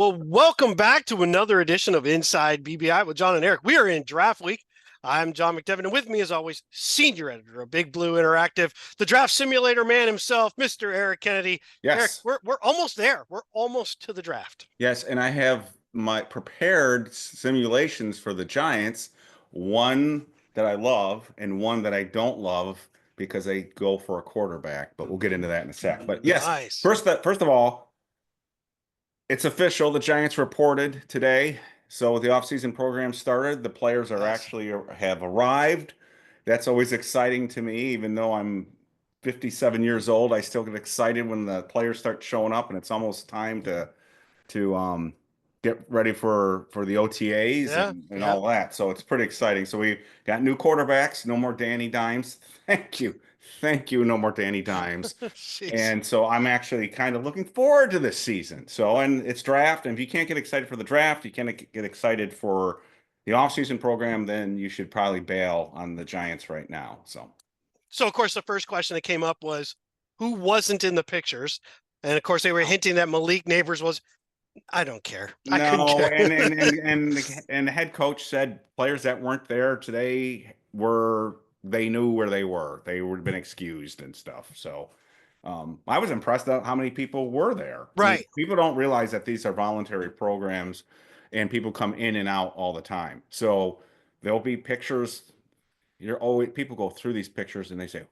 Well, welcome back to another edition of Inside BBI with John and Eric. We are in draft week. I'm John McDevitt, and with me, as always, senior editor of Big Blue Interactive, the draft simulator man himself, Mr. Eric Kennedy. Eric, Yes. we're almost there. We're almost to the draft. Yes, and I have my prepared simulations for the Giants, one that I love and one that I don't love because they go for a quarterback, but we'll get into that in a sec. But yes, Nice. first of all, it's official. The Giants reported today. So the offseason program started. The players are Yes. actually have arrived. That's always exciting to me, even though I'm 57 years old. I still get excited when the players start showing up and it's almost time to get ready for the OTAs Yeah. and all that. So it's pretty exciting. So we got new quarterbacks, no more Danny Dimes. Thank you. Thank you. No more Danny Dimes. Jeez. And so I'm actually kind of looking forward to this season. So, and it's draft. And if you can't get excited for the draft, you can't get excited for the offseason program, then you should probably bail on the Giants right now. So, of course, the first question that came up was who wasn't in the pictures? And, of course, they were hinting that Malik Neighbors was. I don't care. I couldn't No, care. and the head coach said players that weren't there today they knew where they were. They would have been excused and stuff. So I was impressed at how many people were there. I mean, Right. people don't realize that these are voluntary programs and people come in and out all the time. So there'll be pictures. You're always people go through these pictures and they say,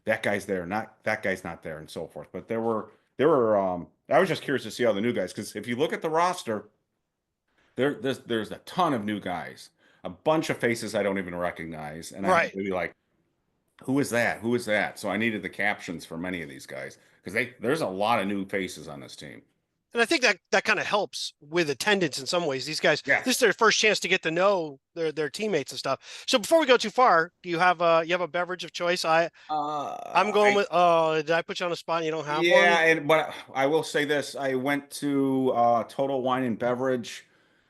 that guy's there, not that guy's not there, and so forth. But there were I was just curious to see all the new guys because if you look at the roster, there's a ton of new guys, a bunch of faces I don't even recognize, and I have Right. to be like, who is that? Who is that? So I needed the captions for many of these guys because there's a lot of new faces on this team. And I think that kind of helps with attendance in some ways. These guys, this Yes. is their first chance to get to know their teammates and stuff. So before we go too far, do you have a beverage of choice? I'm going I with did I put you on a spot and you don't have one? Yeah, and but I will say this: I went to Total Wine and Beverage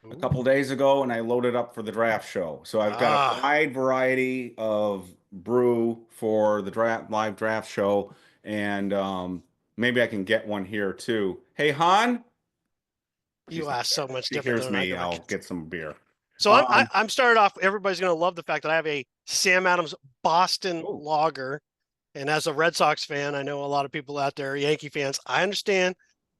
a Ooh. couple days ago, and I loaded up for the draft show. So I've got a Ah, wide variety of brew for the live draft show, and maybe I can get one here too. Hey, Han, you she's not asked so there. If much she different hears than I me, do. I'll get some beer. So Um, I'm started off. Everybody's going to love the fact that I have a Sam Adams Boston oh, Lager, and as a Red Sox fan, I know a lot of people out there are Yankee fans. I understand.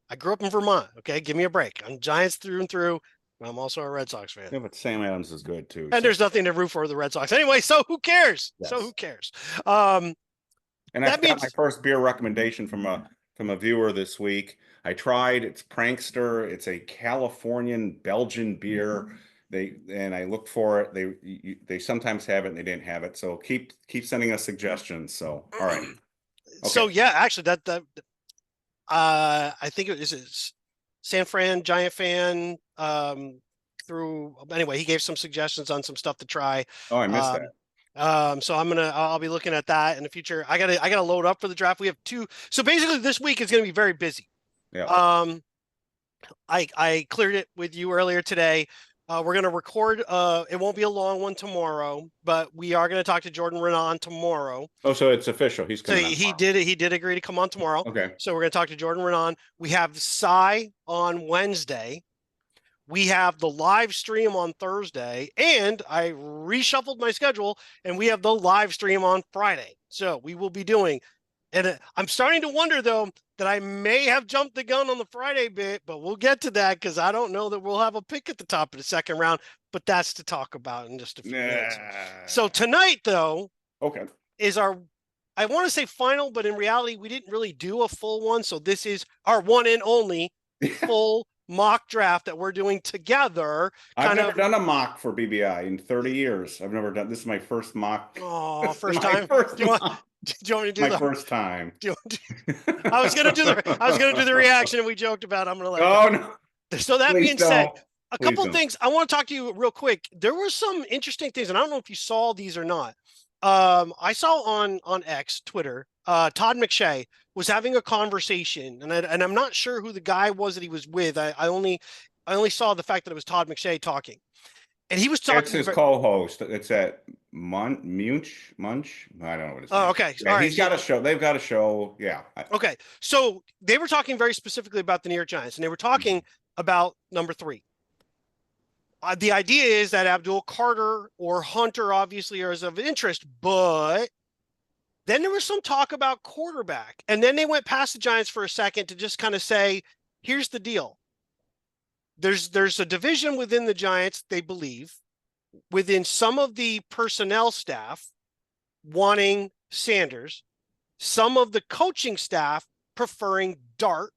I grew up in Vermont. Okay, give me a break. I'm Giants through and through. I'm also a Red Sox fan. yeah, but Sam Adams is good too. And So there's nothing to root for the Red Sox anyway. So who cares? So who yes. cares? Um, And that I've got my means first beer recommendation from a viewer this week. I tried it's Prankster. It's a Californian Belgian beer. I looked for it. They sometimes have it and they didn't have it. So keep sending us suggestions. So all right. so Okay. yeah. Actually, that I think it is San Fran Giant fan. Through anyway, he gave some suggestions on some stuff to try. Oh, I missed Um, that. so I'll be looking at that in the future. I gotta load up for the draft. We have two. So basically, this week is gonna be very busy. Yeah. Um, I cleared it with you earlier today. We're going to record. It won't be a long one tomorrow, but we are going to talk to Jordan Renan tomorrow. Oh, so it's official. He's So coming on tomorrow. he did agree to come on tomorrow. Okay. So we're going to talk to Jordan Renan. We have Cy on Wednesday. We have the live stream on Thursday, and I reshuffled my schedule, and we have the live stream on Friday. So we will be doing. And I'm starting to wonder, though, that I may have jumped the gun on the Friday bit, but we'll get to that because I don't know that we'll have a pick at the top of the second round. But that's to talk about in just a few minutes. So Nah. tonight, though, Okay. is I want to say final, but in reality, we didn't really do a full one. So this is our one and only full mock draft that we're doing together. I've never done a mock for BBI in 30 years. I've never done this is my first mock. Oh, first My time. first Do you want? mock. Do you want me to do My the? first time. Do you, I was gonna do the reaction and we joked about. I'm gonna let it go. Oh no, So that please being said, don't. a Please couple of don't. things I want to talk to you real quick. There were some interesting things, and I don't know if you saw these or not. I saw on X, Twitter, Todd McShay was having a conversation, and I'm not sure who the guy was that he was with. I only saw the fact that it was Todd McShay talking, and he was It's talking. his co-host. It's at Munch. I don't know what his Oh, name okay, is. all Yeah, right. he's got a show. They've got a show. Yeah. Okay, so they were talking very specifically about the New York Giants, and they were talking about number 3. The idea is that Abdul Carter or Hunter obviously are of interest, but then there was some talk about quarterback. And then they went past the Giants for a second to just kind of say, here's the deal. There's a division within the Giants, they believe, within some of the personnel staff wanting Sanders, some of the coaching staff preferring Dart.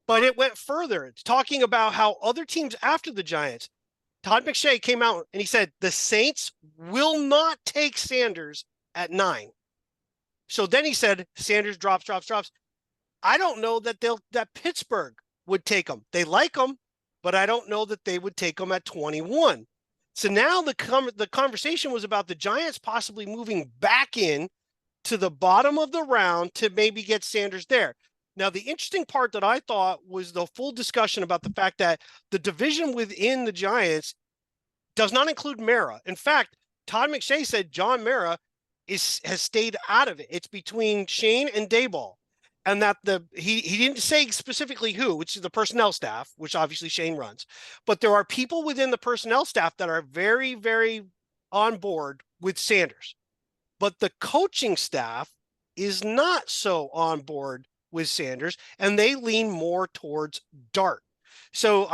But it went further. It's talking about how other teams after the Giants, Todd McShay came out and he said the Saints will not take Sanders at 9. So then he said Sanders drops. I don't know that Pittsburgh would take him. They like him, but I don't know that they would take him at 21. So now the conversation was about the Giants possibly moving back in to the bottom of the round to maybe get Sanders there. Now, the interesting part that I thought was the full discussion about the fact that the division within the Giants does not include Mara. In fact, Todd McShay said John Mara has stayed out of it. It's between Shane and Daboll. And that he didn't say specifically who, which is the personnel staff, which obviously Shane runs. But there are people within the personnel staff that are very, very on board with Sanders. But the coaching staff is not so on board with Sanders, and they lean more towards Dart. So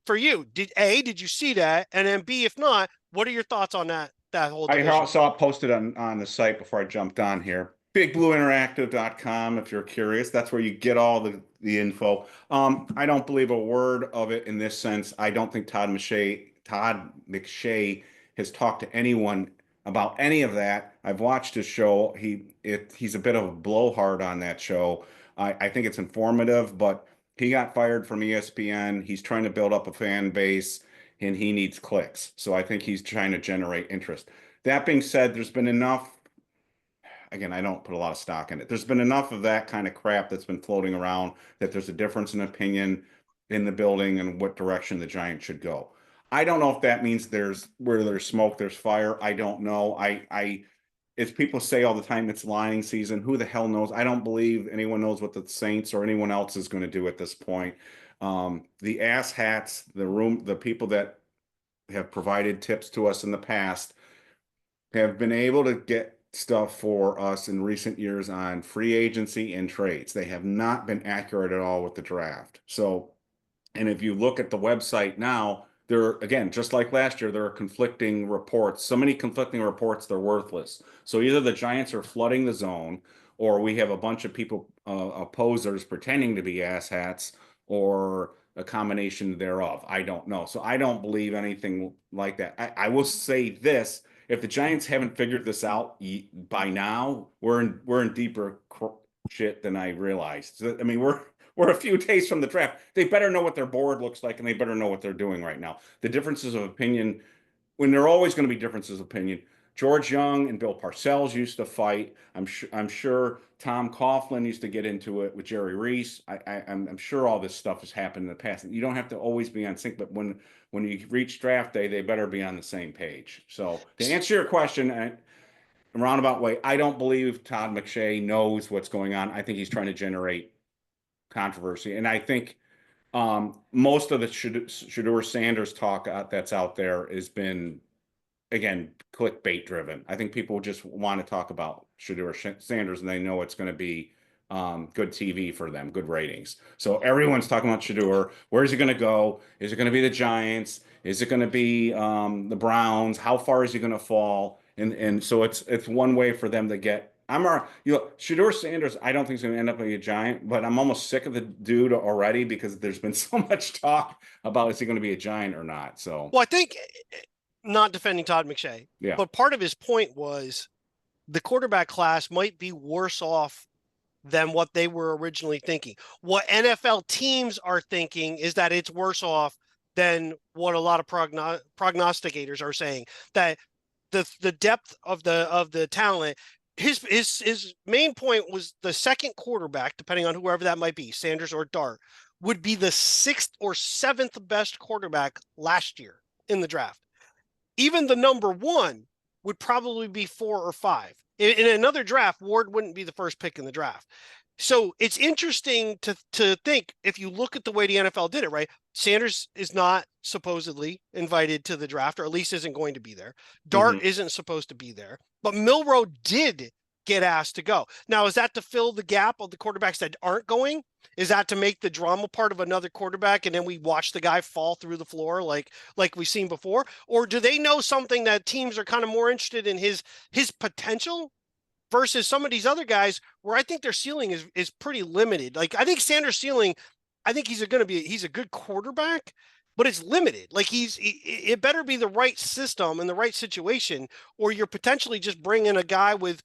for you, did you see that? And then B, if not, what are your thoughts on that whole division? I saw it posted on the site before I jumped on here. BigBlueInteractive.com if you're curious. That's where you get all the info. I don't believe a word of it in this sense. I don't think Todd McShay has talked to anyone about any of that. I've watched his show. He's a bit of a blowhard on that show. I think it's informative, but he got fired from ESPN. He's trying to build up a fan base and he needs clicks. So I think he's trying to generate interest. That being said, there's been enough. Again, I don't put a lot of stock in it. There's been enough of that kind of crap that's been floating around that there's a difference in opinion in the building and what direction the Giants should go. I don't know if that means where there's smoke, there's fire. I don't know. As people say all the time, it's lying season. Who the hell knows? I don't believe anyone knows what the Saints or anyone else is going to do at this point. The ass hats, the people that have provided tips to us in the past have been able to get stuff for us in recent years on free agency and trades. They have not been accurate at all with the draft. So, and if you look at the website now, again, just like last year, there are conflicting reports. So many conflicting reports, they're worthless. So either the Giants are flooding the zone, or we have a bunch of people, opposers pretending to be asshats, or a combination thereof. I don't know. So I don't believe anything like that. I will say this. If the Giants haven't figured this out by now, we're in deeper shit than I realized. I mean, we're a few days from the draft. They better know what their board looks like, and they better know what they're doing right now. The differences of opinion, when there are always going to be differences of opinion. George Young and Bill Parcells used to fight. I'm sure Tom Coughlin used to get into it with Jerry Reese. I'm sure all this stuff has happened in the past. You don't have to always be on sync, but when you reach draft day, they better be on the same page. So to answer your question, in a roundabout way, I don't believe Todd McShay knows what's going on. I think he's trying to generate controversy, and I think most of the Shedeur Sanders talk that's out there has been, again, clickbait driven. I think people just want to talk about Shedeur Sanders and they know it's going to be good TV for them, good ratings. So everyone's talking about Shedeur. Where's he going to go? Is it going to be the Giants? Is it going to be the Browns? How far is he going to fall? And so it's one way for them to get. Shedeur Sanders, I don't think he's going to end up being a Giant, but I'm almost sick of the dude already because there's been so much talk about is he going to be a Giant or not. So, well, I think, not defending Todd McShay, yeah. but part of his point was the quarterback class might be worse off than what they were originally thinking. What NFL teams are thinking is that it's worse off than what a lot of prognosticators are saying, that the depth of the talent. His main point was the second quarterback, depending on whoever that might be, Sanders or Dart, would be the 6th or 7th best quarterback last year in the draft. Even the number 1 would probably be 4 or 5. In another draft, Ward wouldn't be the first pick in the draft. So it's interesting to think if you look at the way the NFL did it, right? Sanders is not supposedly invited to the draft, or at least isn't going to be there. Dart Hmm. isn't supposed to be there, but Milroe did get asked to go. Now, is that to fill the gap of the quarterbacks that aren't going? Is that to make the drama part of another quarterback, and then we watch the guy fall through the floor like we've seen before? Or do they know something that teams are kind of more interested in his potential versus some of these other guys where I think their ceiling is pretty limited. Like I think Sanders' ceiling, I think he's a good quarterback, but it's limited. Like it better be the right system and the right situation, or you're potentially just bringing a guy with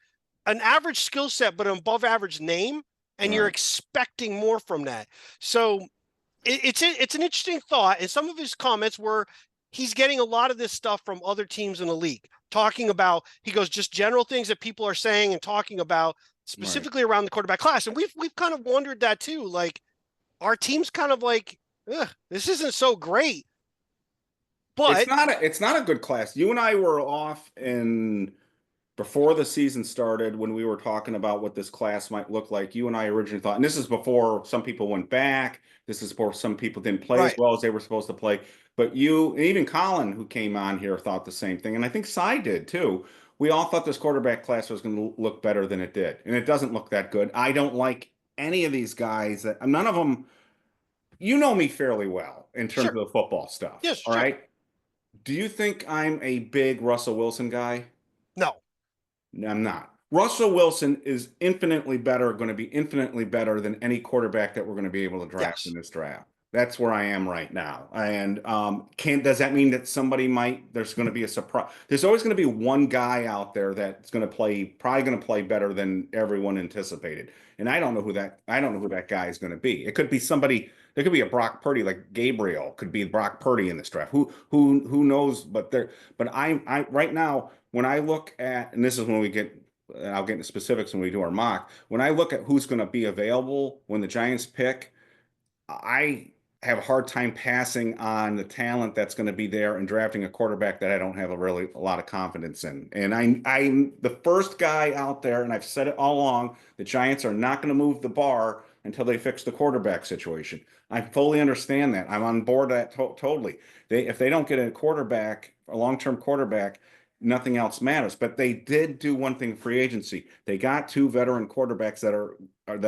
an average skill set but an above average name, and you're Right. expecting more from that. So it's an interesting thought, and some of his comments were he's getting a lot of this stuff from other teams in the league, talking about he goes just general things that people are saying and talking about Right. specifically around the quarterback class, and we've kind of wondered that too. Like our team's kind of like, this isn't so great, but It's not a good class. You and I were off in before the season started when we were talking about what this class might look like. You and I originally thought, and this is before some people went back. This is before some people didn't play as right, well as they were supposed to play. But you, and even Colin, who came on here, thought the same thing. And I think Cy did too. We all thought this quarterback class was going to look better than it did. And it doesn't look that good. I don't like any of these guys that none of them, you know me fairly well in terms sure, of the football stuff. yes, All sure, right. Do you think I'm a big Russell Wilson guy? no, No, I'm not. Russell Wilson is infinitely better, going to be infinitely better than any quarterback that we're going to be able to draft in yes, this draft. That's where I am right now. And can does that mean that somebody might? There's going to be a surprise. There's always going to be one guy out there that's going to play, probably going to play better than everyone anticipated. And I don't know who that. I don't know who that guy is going to be. It could be somebody. There could be a Brock Purdy, like Gabriel could be Brock Purdy in this draft. Who knows? But there. But I right now when I look at, and this is when we get, I'll get into specifics when we do our mock. When I look at who's going to be available when the Giants pick, I have a hard time passing on the talent that's going to be there and drafting a quarterback that I don't have a lot of confidence in. And I'm the first guy out there, and I've said it all along, the Giants are not going to move the bar until they fix the quarterback situation. I fully understand that. I'm on board that totally. If they don't get a quarterback, a long-term quarterback, nothing else matters. But they did do one thing in free agency. They got two veteran quarterbacks that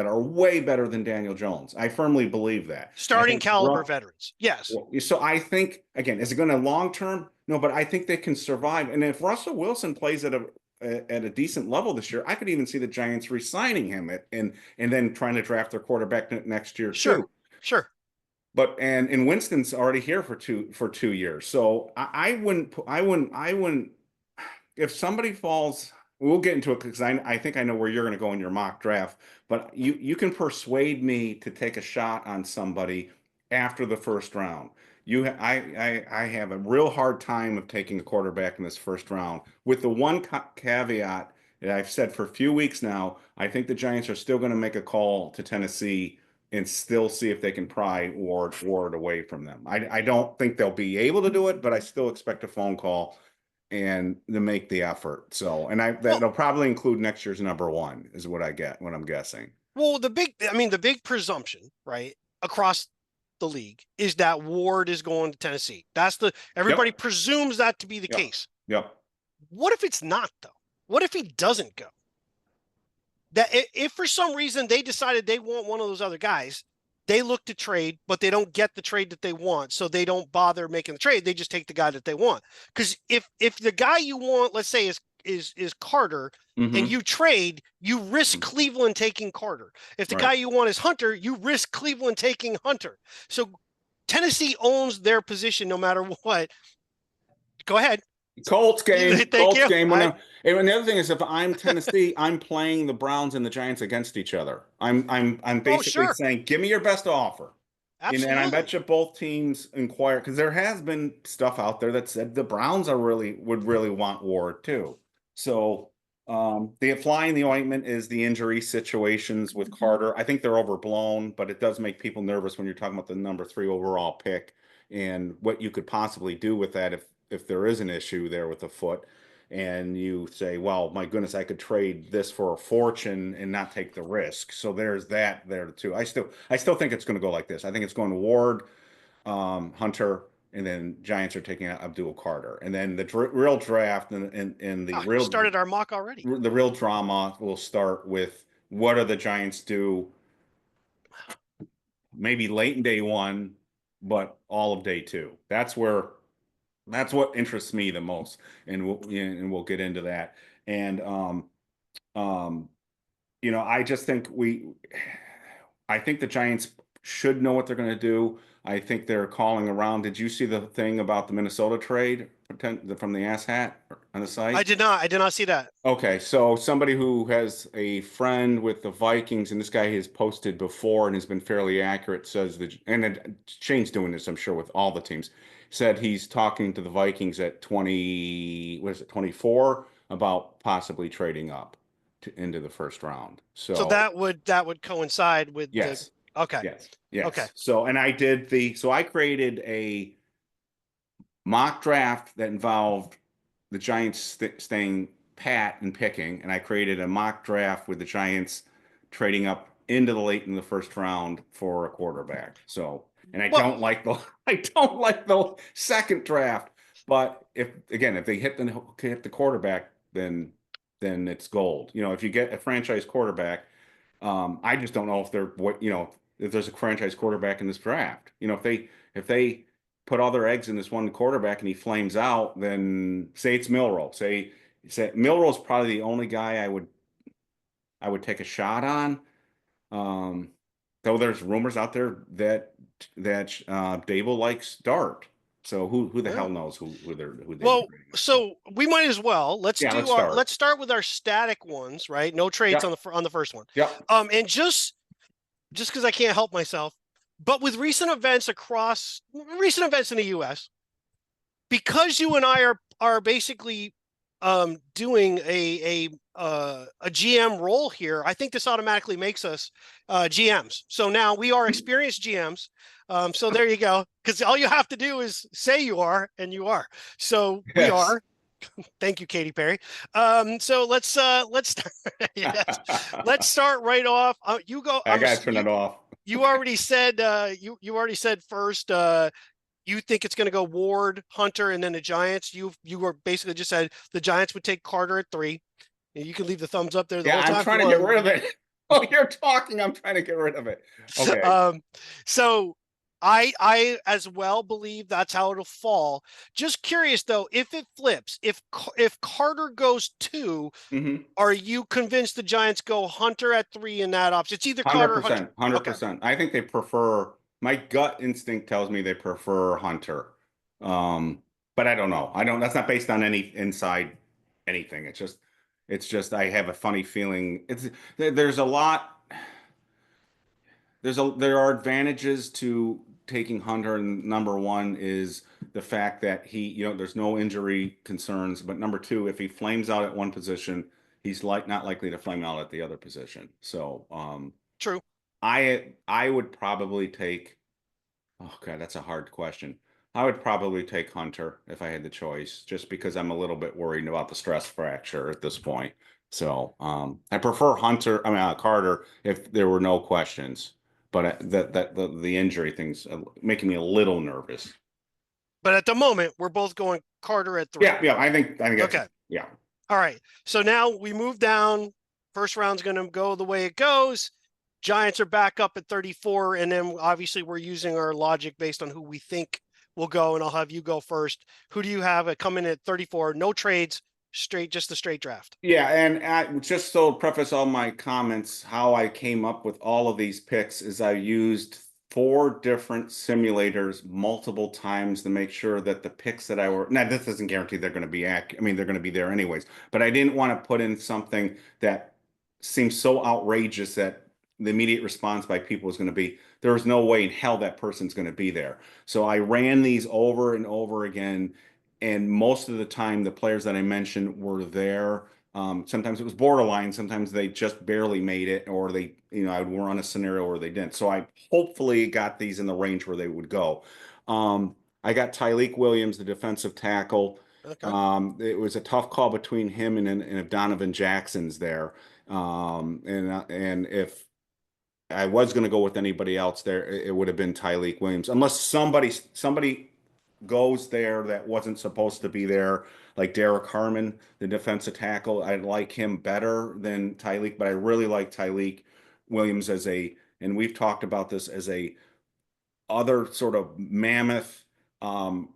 are way better than Daniel Jones. I firmly believe that. I starting think caliber veterans, yes, so. I think again, is it going to long term? No, but I think they can survive. And if Russell Wilson plays at a decent level this year, I could even see the Giants re-signing him and then trying to draft their quarterback next year sure, too. sure. But and Winston's already here for 2 years, so I wouldn't if somebody falls, we'll get into it because I think I know where you're going to go in your mock draft, but you can persuade me to take a shot on somebody after the first round. I have a real hard time of taking a quarterback in this first round with the one caveat that I've said for a few weeks now. I think the Giants are still going to make a call to Tennessee and still see if they can pry Ward away from them. I don't think they'll be able to do it, but I still expect a phone call and to make the effort. So, and Well, that'll probably include next year's number one is what I'm guessing. Well, the big presumption, right, across the league is that Ward is going to Tennessee. Everybody Yep. presumes that to be the Yep. case. Yep. What if it's not though? What if he doesn't go? That if for some reason they decided they want one of those other guys, they look to trade, but they don't get the trade that they want, so they don't bother making the trade. They just take the guy that they want. Because if the guy you want, let's say, is Carter, and Mm-hmm. you trade, you risk Cleveland taking Carter. If the Right. guy you want is Hunter, you risk Cleveland taking Hunter. So Tennessee owns their position no matter what. Go ahead. Colts game. Thank Colts you. game. And the other thing is, if I'm Tennessee, I'm playing the Browns and the Giants against each other. I'm Oh, basically sure. saying, give me your best offer. And I bet Absolutely. you both teams inquire because there has been stuff out there that said the Browns would really want Ward too. So the fly in the ointment is the injury situations with Carter. I think they're overblown, but it does make people nervous when you're talking about the number 3 overall pick and what you could possibly do with that if there is an issue there with the foot. and you say, well, my goodness, I could trade this for a fortune and not take the risk. So there's that there too. I still think it's going to go like this. I think it's going to Ward, Hunter, and then Giants are taking out Abdul Carter, and then the real draft and the Oh, you real started our mock already. drama will start with what do the Giants do maybe late in day one, but all of day two. That's what interests me the most, and we'll get into that. And um, I just think I think the Giants should know what they're going to do. I think they're calling around. Did you see the thing about the Minnesota trade from the ass hat on the I site? did not. I did not see that. Okay, so somebody who has a friend with the Vikings, and this guy has posted before and has been fairly accurate, says that, and Shane's doing this, I'm sure, with all the teams, said he's talking to the Vikings at 20, what is it, 24, about possibly trading up into the first round. So So, that would coincide with the. yes, Okay. yes, Okay. yes. So, and so I created a mock draft that involved the Giants staying pat and picking, and I created a mock draft with the Giants trading up into the late in the first round for a quarterback. So, and I Well, don't like the I don't like the second draft, but if they hit the quarterback, then it's gold. If you get a franchise quarterback, I just don't know if they're if there's a franchise quarterback in this draft. If they put all their eggs in this one quarterback and he flames out, then say it's Milroe. Say Milroe's probably the only guy I would take a shot on. Um, though there's rumors out there that Dable likes Dart. So who the yeah. hell knows who they'd be Well, trading up for? so we might as well. Yeah, let's start. Let's start with our static ones, right? No trades Yep, on the first one. yep. And just because I can't help myself, but with recent events in the US, because you and I are basically doing a GM role here, I think this automatically makes us GMs. So now we are experienced GMs. So there you go. Because all you have to do is say you are, and you are. So we Yes. are. Thank you, Katy Perry. So let's start, yes, let's start right off. You go. I gotta turn it off. You already said you already said first. You think it's going to go Ward, Hunter, and then the Giants. You were basically just said the Giants would take Carter at 3. You can leave the thumbs up there the Yeah, whole I'm time if you trying to get want. rid of it. Oh, you're talking. I'm trying to get rid of it. Okay. Um, so I as well believe that's how it'll fall. Just curious though, if it flips, if Carter goes 2, Mm-hmm. are you convinced the Giants go Hunter at 3 in that option? It's either Carter or Hunter. 100%. Hundred Okay. percent. I think they prefer. My gut instinct tells me they prefer Hunter. Um, but I don't know. I don't. That's not based on any inside anything. It's just. I have a funny feeling. There's a lot. There are advantages to taking Hunter, and number one is the fact that there's no injury concerns. But number two, if he flames out at one position, he's not likely to flame out at the other position. So, True. I would probably take. Oh God, that's a hard question. I would probably take Hunter if I had the choice, just because I'm a little bit worried about the stress fracture at this point. So I prefer Carter if there were no questions, but the injury things making me a little nervous. But at the moment, we're both going Carter at 3. Yeah, yeah, I think that's Okay. yeah. All right. So now we move down. First round's going to go the way it goes. Giants are back up at 34. And then obviously we're using our logic based on who we think will go. And I'll have you go first. Who do you have coming in at 34? No trades, just the straight draft. Yeah, and just so preface all my comments, how I came up with all of these picks is I used 4 different simulators multiple times to make sure that the picks that now this doesn't guarantee they're going to be accurate. I mean, they're going to be there anyways, but I didn't want to put in something that seems so outrageous that the immediate response by people is going to be, there's no way in hell that person's going to be there. So I ran these over and over again, and most of the time, the players that I mentioned were there. Sometimes it was borderline. Sometimes they just barely made it, or I would run a scenario where they didn't. So I hopefully got these in the range where they would go. I got Tyleik Williams, the defensive tackle. Okay. It was a tough call between him and if Donovan Jackson's there. And if I was going to go with anybody else there, it would have been Tyleik Williams, unless somebody goes there that wasn't supposed to be there, like Derek Harmon, the defensive tackle. I like him better than Tyleik, but I really like Tyleik Williams as a, and we've talked about this as a other sort of mammoth, um,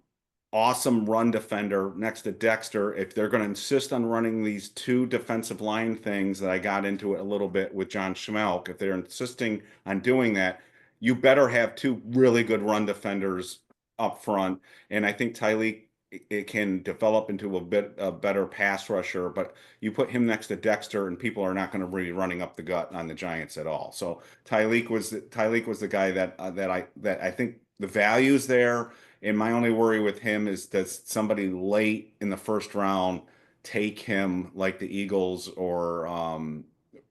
awesome run defender next to Dexter. If they're going to insist on running these two defensive line things that I got into it a little bit with John Schmelk, if they're insisting on doing that, you better have two really good run defenders up front. And I think Tyleek it can develop into a better pass rusher, but you put him next to Dexter and people are not going to be running up the gut on the Giants at all. So Tyleek was the guy that I think the value's there. And my only worry with him is does somebody late in the first round take him like the Eagles or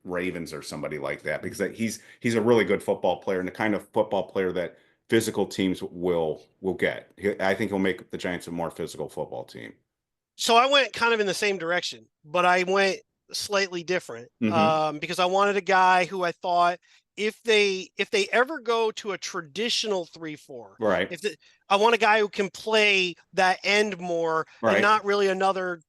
Ravens or somebody like that? Because he's a really good football player and the kind of football player that physical teams will get. I think he'll make the Giants a more physical football team. So I went kind of in the same direction, but I went slightly different Hmm. because I wanted a guy who I thought if they ever go to a traditional 3-4, Right. if the, I want a guy who can play that end more and Right. not really another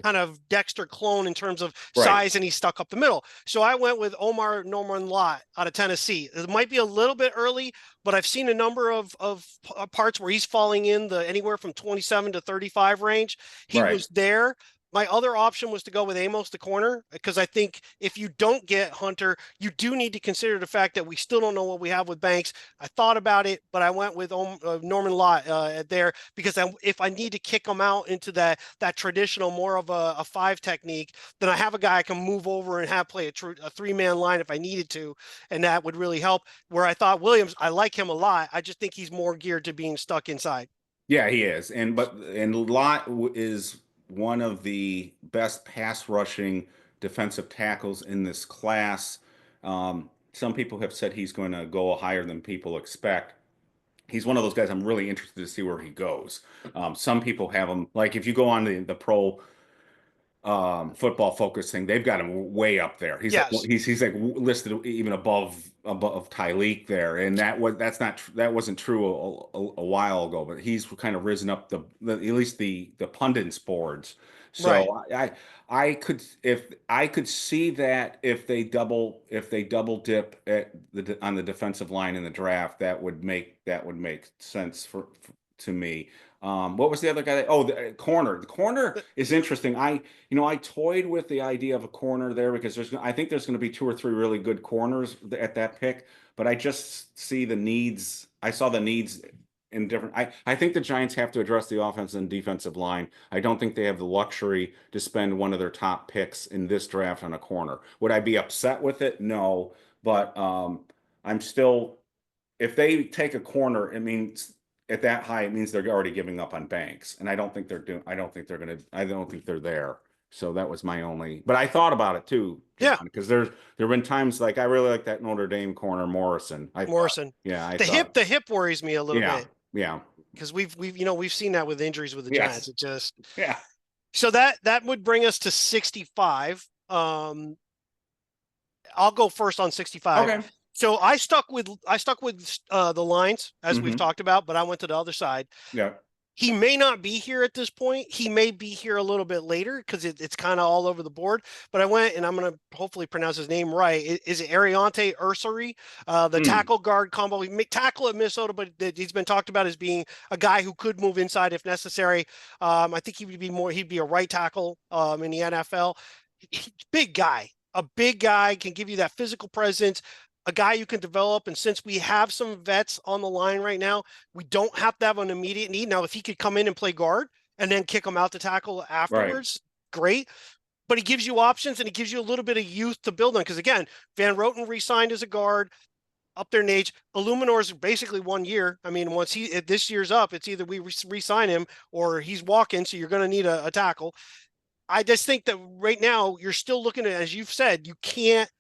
kind of Dexter clone in terms of Right. size, and he's stuck up the middle. So I went with Omar Norman Lott out of Tennessee. It might be a little bit early, but I've seen a number of parts where he's falling in the anywhere from 27 to 35 range. He Right. was there. My other option was to go with Amos, the corner, because I think if you don't get Hunter, you do need to consider the fact that we still don't know what we have with Banks. I thought about it, but I went with Norman Lott there because if I need to kick him out into that traditional more of a five technique, then I have a guy I can move over and have play a three-man line if I needed to, and that would really help. Where I thought Williams, I like him a lot. I just think he's more geared to being stuck inside. Yeah, he is. And Lott is one of the best pass rushing defensive tackles in this class. Some people have said he's going to go higher than people expect. He's one of those guys I'm really interested to see where he goes. Some people have him like if you go on the pro football focus thing, they've got him way up there. Yes. He's like listed even above Tyleek there, and that wasn't true a while ago, but he's kind of risen up at least the pundits boards. Right. So I could if I could see that if they double dip on the defensive line in the draft, that would make sense to me. What was the other guy? Oh, the corner. The corner is interesting. I toyed with the idea of a corner there because I think there's going to be two or three really good corners at that pick, but I just see the needs. I saw the needs in different. I think the Giants have to address the offense and defensive line. I don't think they have the luxury to spend one of their top picks in this draft on a corner. Would I be upset with it? No, but I'm still. If they take a corner, it means at that high, it means they're already giving up on Banks, and I don't think they're doing. I don't think they're gonna. I don't think they're there. So that was my only. But I thought about it too, John, Yeah. because there have been times like I really like that Notre Dame corner Morrison. I thought, Morrison. yeah, I The hip thought, the hip worries me a little yeah, bit yeah, because we've seen that with injuries with the Giants. yes, It just yeah, so that would bring us to 65. I'll go first on 65. okay, So I stuck with the lines as we've hmm, talked about, but I went to the other side. yeah, He may not be here at this point. He may be here a little bit later because it's kind of all over the board. But I went, and I'm going to hopefully pronounce his name right. Is it Ariante Ursary, the mm, tackle guard combo? He may tackle at Minnesota, but he's been talked about as being a guy who could move inside if necessary. I think he'd be a right tackle in the NFL. Big guy, a big guy can give you that physical presence, a guy you can develop. And since we have some vets on the line right now, we don't have to have an immediate need. Now, if he could come in and play guard and then kick him out to tackle right, afterwards, great. But he gives you options and he gives you a little bit of youth to build on. Because again, Van Roten re-signed as a guard up there in age. Illuminor's basically 1 year. I mean, once if this year's up, it's either we re-sign him or he's walking. So you're going to need a tackle. I just think that right now you're still looking at, as you've said, you can't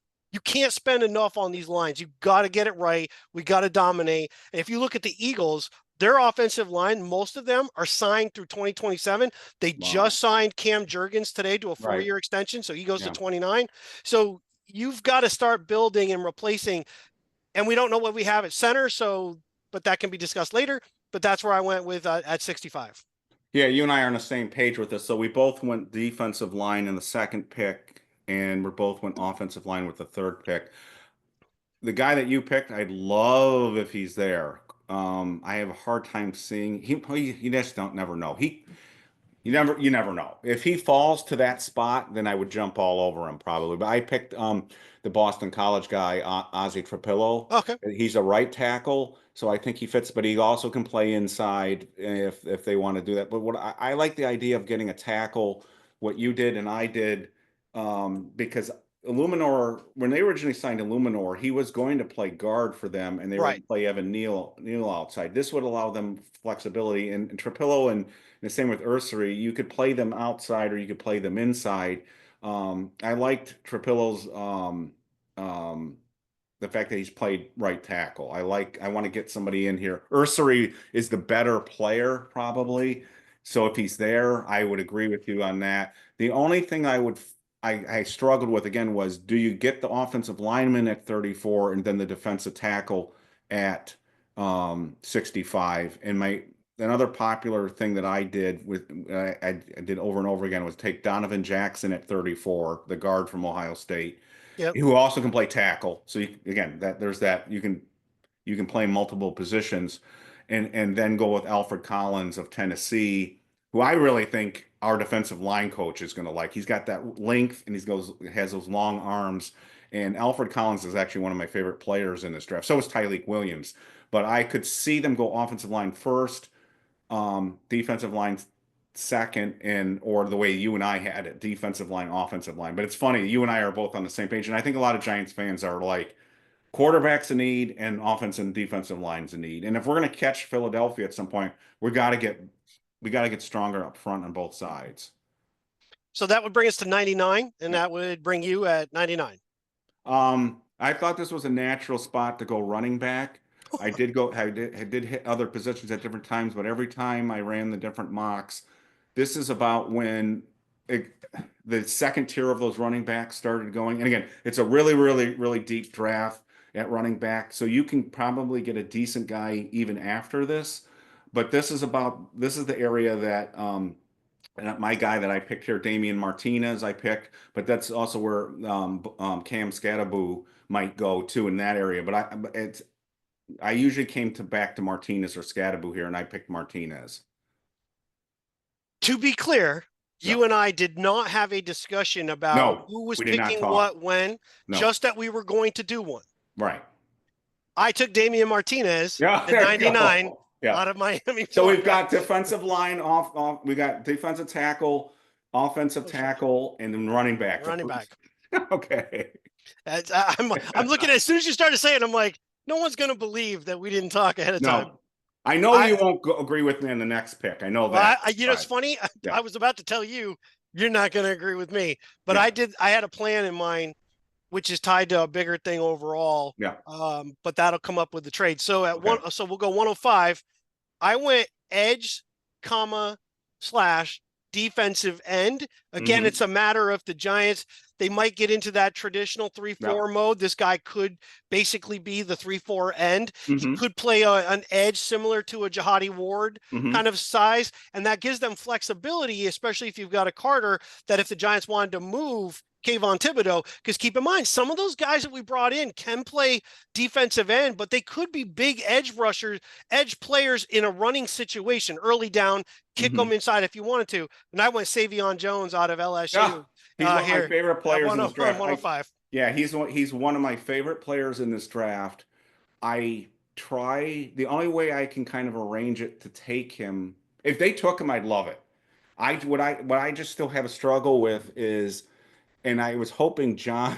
spend enough on these lines. You got to get it right. We got to dominate. And if you look at the Eagles, their offensive line, most of them are signed through 2027. They Wow. just signed Cam Jurgens today to a Right. 4-year extension, so he goes to Yeah. 29. So you've got to start building and replacing, and we don't know what we have at center, so but that can be discussed later. But that's where I went with at 65. Yeah, you and I are on the same page with this. So we both went defensive line in the second pick, and we both went offensive line with the third pick. The guy that you picked, I'd love if he's there. I have a hard time seeing he just don't never know. You never know. If he falls to that spot, then I would jump all over him probably. But I picked the Boston College guy, Ozzie Trapillo. Okay. He's a right tackle, so I think he fits, but he also can play inside if they want to do that. But what I like the idea of getting a tackle, what you did and I did, because Illuminor, when they originally signed Illuminor, he was going to play guard for them, and they were going Right. to play Evan Neal outside. This would allow them flexibility, and Trapillo and the same with Ursary. You could play them outside or you could play them inside. I liked Trapillo's um, the fact that he's played right tackle. I want to get somebody in here. Ursary is the better player, probably. So if he's there, I would agree with you on that. The only thing I struggled with again was, do you get the offensive lineman at 34 and then the defensive tackle at 65? And my another popular thing that I did with I did over and over again was take Donovan Jackson at 34, the guard from Ohio State, Yep. who also can play tackle. So again, there's that you can play multiple positions, and then go with Alfred Collins of Tennessee, who I really think our defensive line coach is going to like. He's got that length and has those long arms. And Alfred Collins is actually one of my favorite players in this draft. So is Tyleik Williams. But I could see them go offensive line first, defensive line second, and or the way you and I had it, defensive line, offensive line. But it's funny, you and I are both on the same page, and I think a lot of Giants fans are like, quarterback's a need and offense and defensive line's a need. And if we're going to catch Philadelphia at some point, we got to get stronger up front on both sides. So that would bring us to 99, and Yeah. that would bring you at 99. I thought this was a natural spot to go running back. I did hit other positions at different times, but every time I ran the different mocks, this is about when the second tier of those running backs started going. And again, it's a really, really, really deep draft at running back, so you can probably get a decent guy even after this. But this is the area that and my guy that I picked here, Damian Martinez, I picked, but that's also where Cam Scattaboo might go too in that area. But I usually came to back to Martinez or Scattaboo here, and I picked Martinez. To be clear, Yeah. you and I did not have a discussion about No, who was we did not picking talk. what when, No. just that we were going to do one. Right. I took Damian Martinez Yeah, at there you 99 go. Yeah. out of Miami, So we've Florida. got defensive line off. We got defensive tackle, offensive Oh, sorry. tackle, and then running back. Running back. Okay. I'm looking at, as soon as you started saying, I'm like, no one's going to believe that we didn't talk ahead of time. No, I know I, you won't agree with me on the next pick. I know well, that. it's funny. Yeah. I was about to tell you, you're not going to agree with me, but Yeah. I had a plan in mind, which is tied to a bigger thing overall. Yeah. But that'll come up with the trade. So Okay. so we'll go 105. I went edge, comma, slash defensive end. Again, Hmm. it's a matter of the Giants. They might get into that traditional 3-4 Yeah. mode. This guy could basically be the 3-4 end. He Hmm. could play an edge similar to a Jihadi Ward Hmm. kind of size. And that gives them flexibility, especially if you've got a Carter, that if the Giants wanted to move Kayvon Thibodeau, because keep in mind, some of those guys that we brought in can play defensive end, but they could be big edge rushers, edge players in a running situation, early down, kick them Hmm. inside if you wanted to. And I went Savion Jones out of Yeah. LSU He's one of my here favorite at players in this draft. 105. Yeah, he's one of my favorite players in this draft. The only way I can kind of arrange it to take him, if they took him, I'd love it. What I just still have a struggle with is, and I was hoping John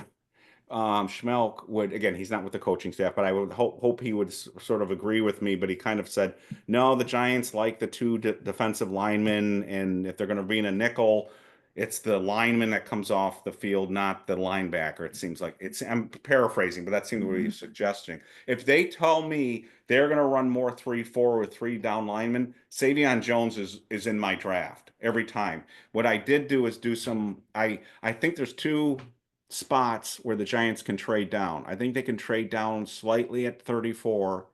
Schmelk would, again, he's not with the coaching staff, but I would hope he would sort of agree with me. But he kind of said, no, the Giants like the two defensive linemen, and if they're going to be in a nickel, It's the lineman that comes off the field, not the linebacker. It seems like I'm paraphrasing, but that seemed what he's suggesting. If they tell me they're going to run more 3-4 with three down linemen, Savion Jones is in my draft every time. What I did do is do some. I think there's two spots where the Giants can trade down. I think they can trade down slightly at 34,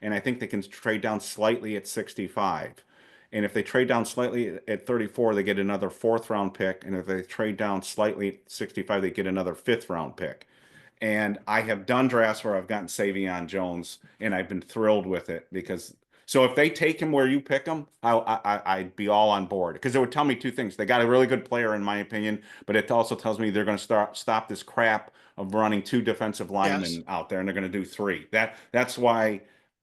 and I think they can trade down slightly at 65. And if they trade down slightly at 34, they get another fourth round pick. And if they trade down slightly at 65, they get another fifth round pick. And I have done drafts where I've gotten Savion Jones, and I've been thrilled with it because. So if they take him where you pick him, I'd be all on board because it would tell me two things. They got a really good player, in my opinion, but it also tells me they're going to stop this crap of running two defensive Yes. linemen out there, and they're going to do three. That's why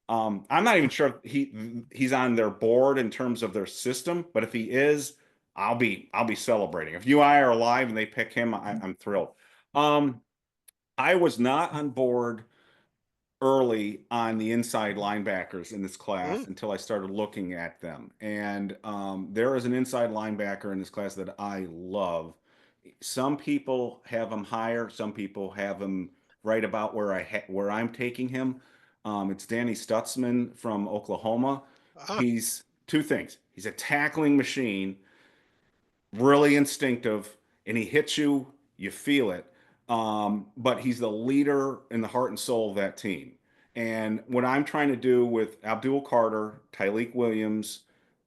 I'm not even sure if he's on their board in terms of their system, but if he is, I'll be celebrating. If UI are alive and they pick him, I'm thrilled. Um, I was not on board early on the inside linebackers in this class Mm. until I started looking at them. And there is an inside linebacker in this class that I love. Some people have him higher, some people have him right about where I'm taking him. It's Danny Stutzman from Oklahoma. Ah, He's two things. He's a tackling machine, really instinctive, and he hits you, you feel it. But he's the leader and the heart and soul of that team. And what I'm trying to do with Abdul Carter, Tyleek Williams,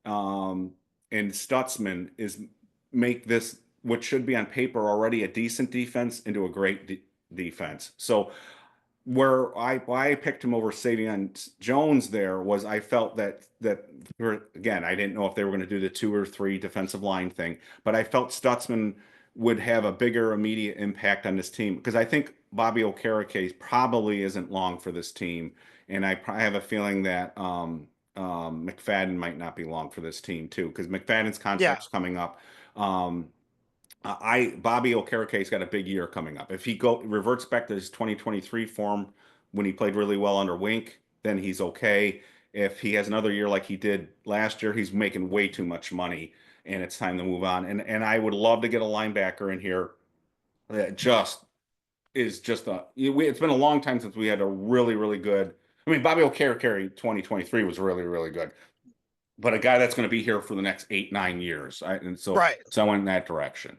um, and Stutzman is make this what should be on paper already a decent defense into a great defense. So why I picked him over Savion Jones there was I felt that again I didn't know if they were going to do the two or three defensive line thing, but I felt Stutzman would have a bigger immediate impact on this team because I think Bobby Okereke probably isn't long for this team, and I have a feeling that McFadden might not be long for this team too because McFadden's yeah. contract's coming up. Um, I Bobby Okereke's got a big year coming up. If he go reverts back to his 2023 form when he played really well under Wink, then he's okay. If he has another year like he did last year, he's making way too much money, and it's time to move on. And I would love to get a linebacker in here that just is just a. It's been a long time since we had a really good. I mean, Bobby Okereke 2023 was really good, but a guy that's going to be here for the next 8-9 years. And so Right. so I went in that direction.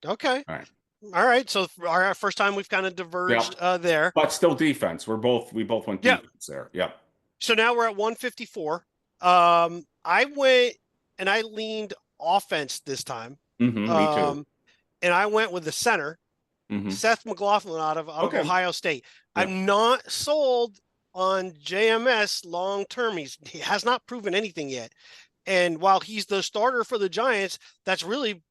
Okay. All right. All right. So our first time we've kind of Yep. diverged there. But still defense. We both went Yeah. defense there. Yep. So now we're at 154. I went and I leaned offense this time. Me too. Um, and I went with the center, hmm Seth McLaughlin out of Okay. Ohio State. Yep. I'm not sold on JMS long term. He has not proven anything yet. And while he's the starter for the Giants, that's really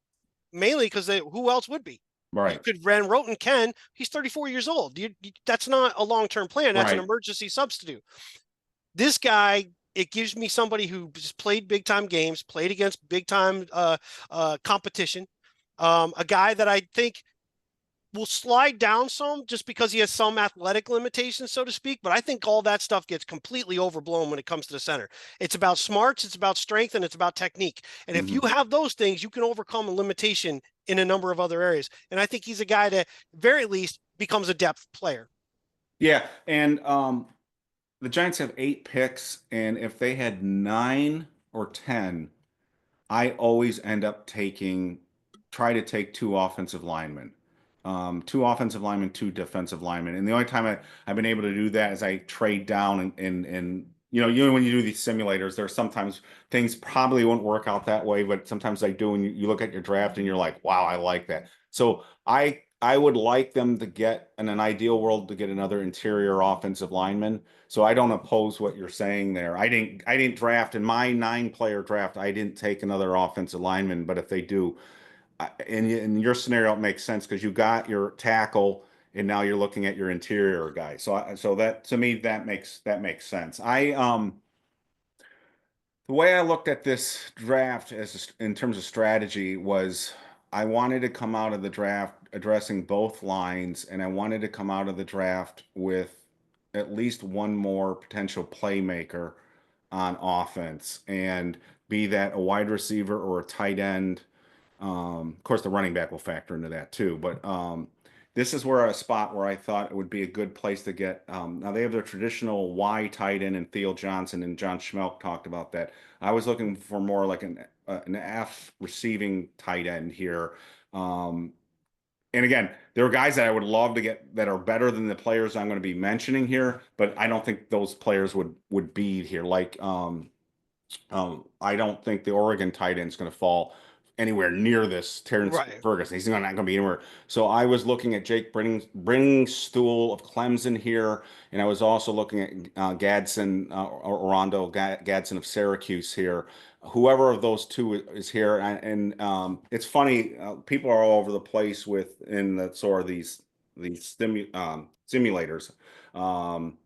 mainly because who else would be? You Right. could Van Roten Ken. He's 34 years old. That's not a long term plan. That's an Right. emergency substitute. This guy, it gives me somebody who's played big time games, played against big time competition. A guy that I think will slide down some just because he has some athletic limitations, so to speak. But I think all that stuff gets completely overblown when it comes to the center. It's about smarts, it's about strength, and it's about technique. And if you hmm have those things, you can overcome a limitation in a number of other areas. And I think he's a guy that, very least, becomes a depth player. Yeah. And the Giants have 8 picks, and if they had 9 or 10, I always end up try to take two offensive linemen. Two offensive linemen, two defensive linemen. And the only time I've been able to do that is I trade down and when you do these simulators, there's sometimes things probably won't work out that way, but sometimes they do, and you look at your draft and you're like, wow, I like that. So I would like them to get in an ideal world to get another interior offensive lineman. So I don't oppose what you're saying there. I didn't draft in my 9-player draft. I didn't take another offensive lineman, but if they do, in your scenario, it makes sense because you got your tackle and now you're looking at your interior guy. So that to me that makes sense. The way I looked at this draft as in terms of strategy was I wanted to come out of the draft addressing both lines, and I wanted to come out of the draft with at least one more potential playmaker on offense, and be that a wide receiver or a tight end. Of course, the running back will factor into that too. But this is where a spot where I thought it would be a good place to get. Now they have their traditional Y tight end and Theo Johnson, and John Schmelk talked about that. I was looking for more like an F receiving tight end here. Um, and again, there are guys that I would love to get that are better than the players I'm going to be mentioning here, but I don't think those players would be here. Like I don't think the Oregon tight end is going to fall anywhere near this Terrence Right. Ferguson. He's not going to be anywhere. So I was looking at Jake Bringstool of Clemson here, and I was also looking at Gadsden, Rondo Gadsden of Syracuse here. Whoever of those two is here, and it's funny. People are all over the place with in the sort of these simulators. Um,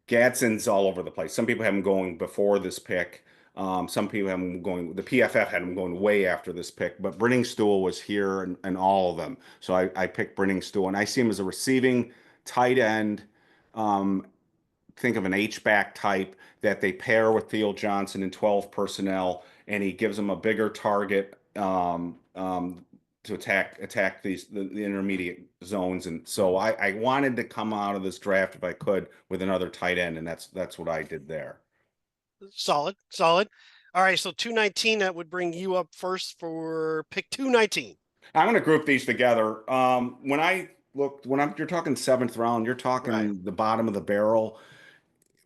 Gadsden's all over the place. Some people have him going before this pick. Some people have him going, the PFF had him going way after this pick, but Brenningstool was here and all of them. So I picked Brenningstool, and I see him as a receiving tight end. Um, think of an H-back type that they pair with Theo Johnson in 12 personnel, and he gives them a bigger target to attack the intermediate zones. And so I wanted to come out of this draft if I could with another tight end, and that's what I did there. Solid, solid. All right, so 219, that would bring you up first for pick 219. I'm going to group these together. When I looked, you're talking seventh round, you're Right. talking the bottom of the barrel.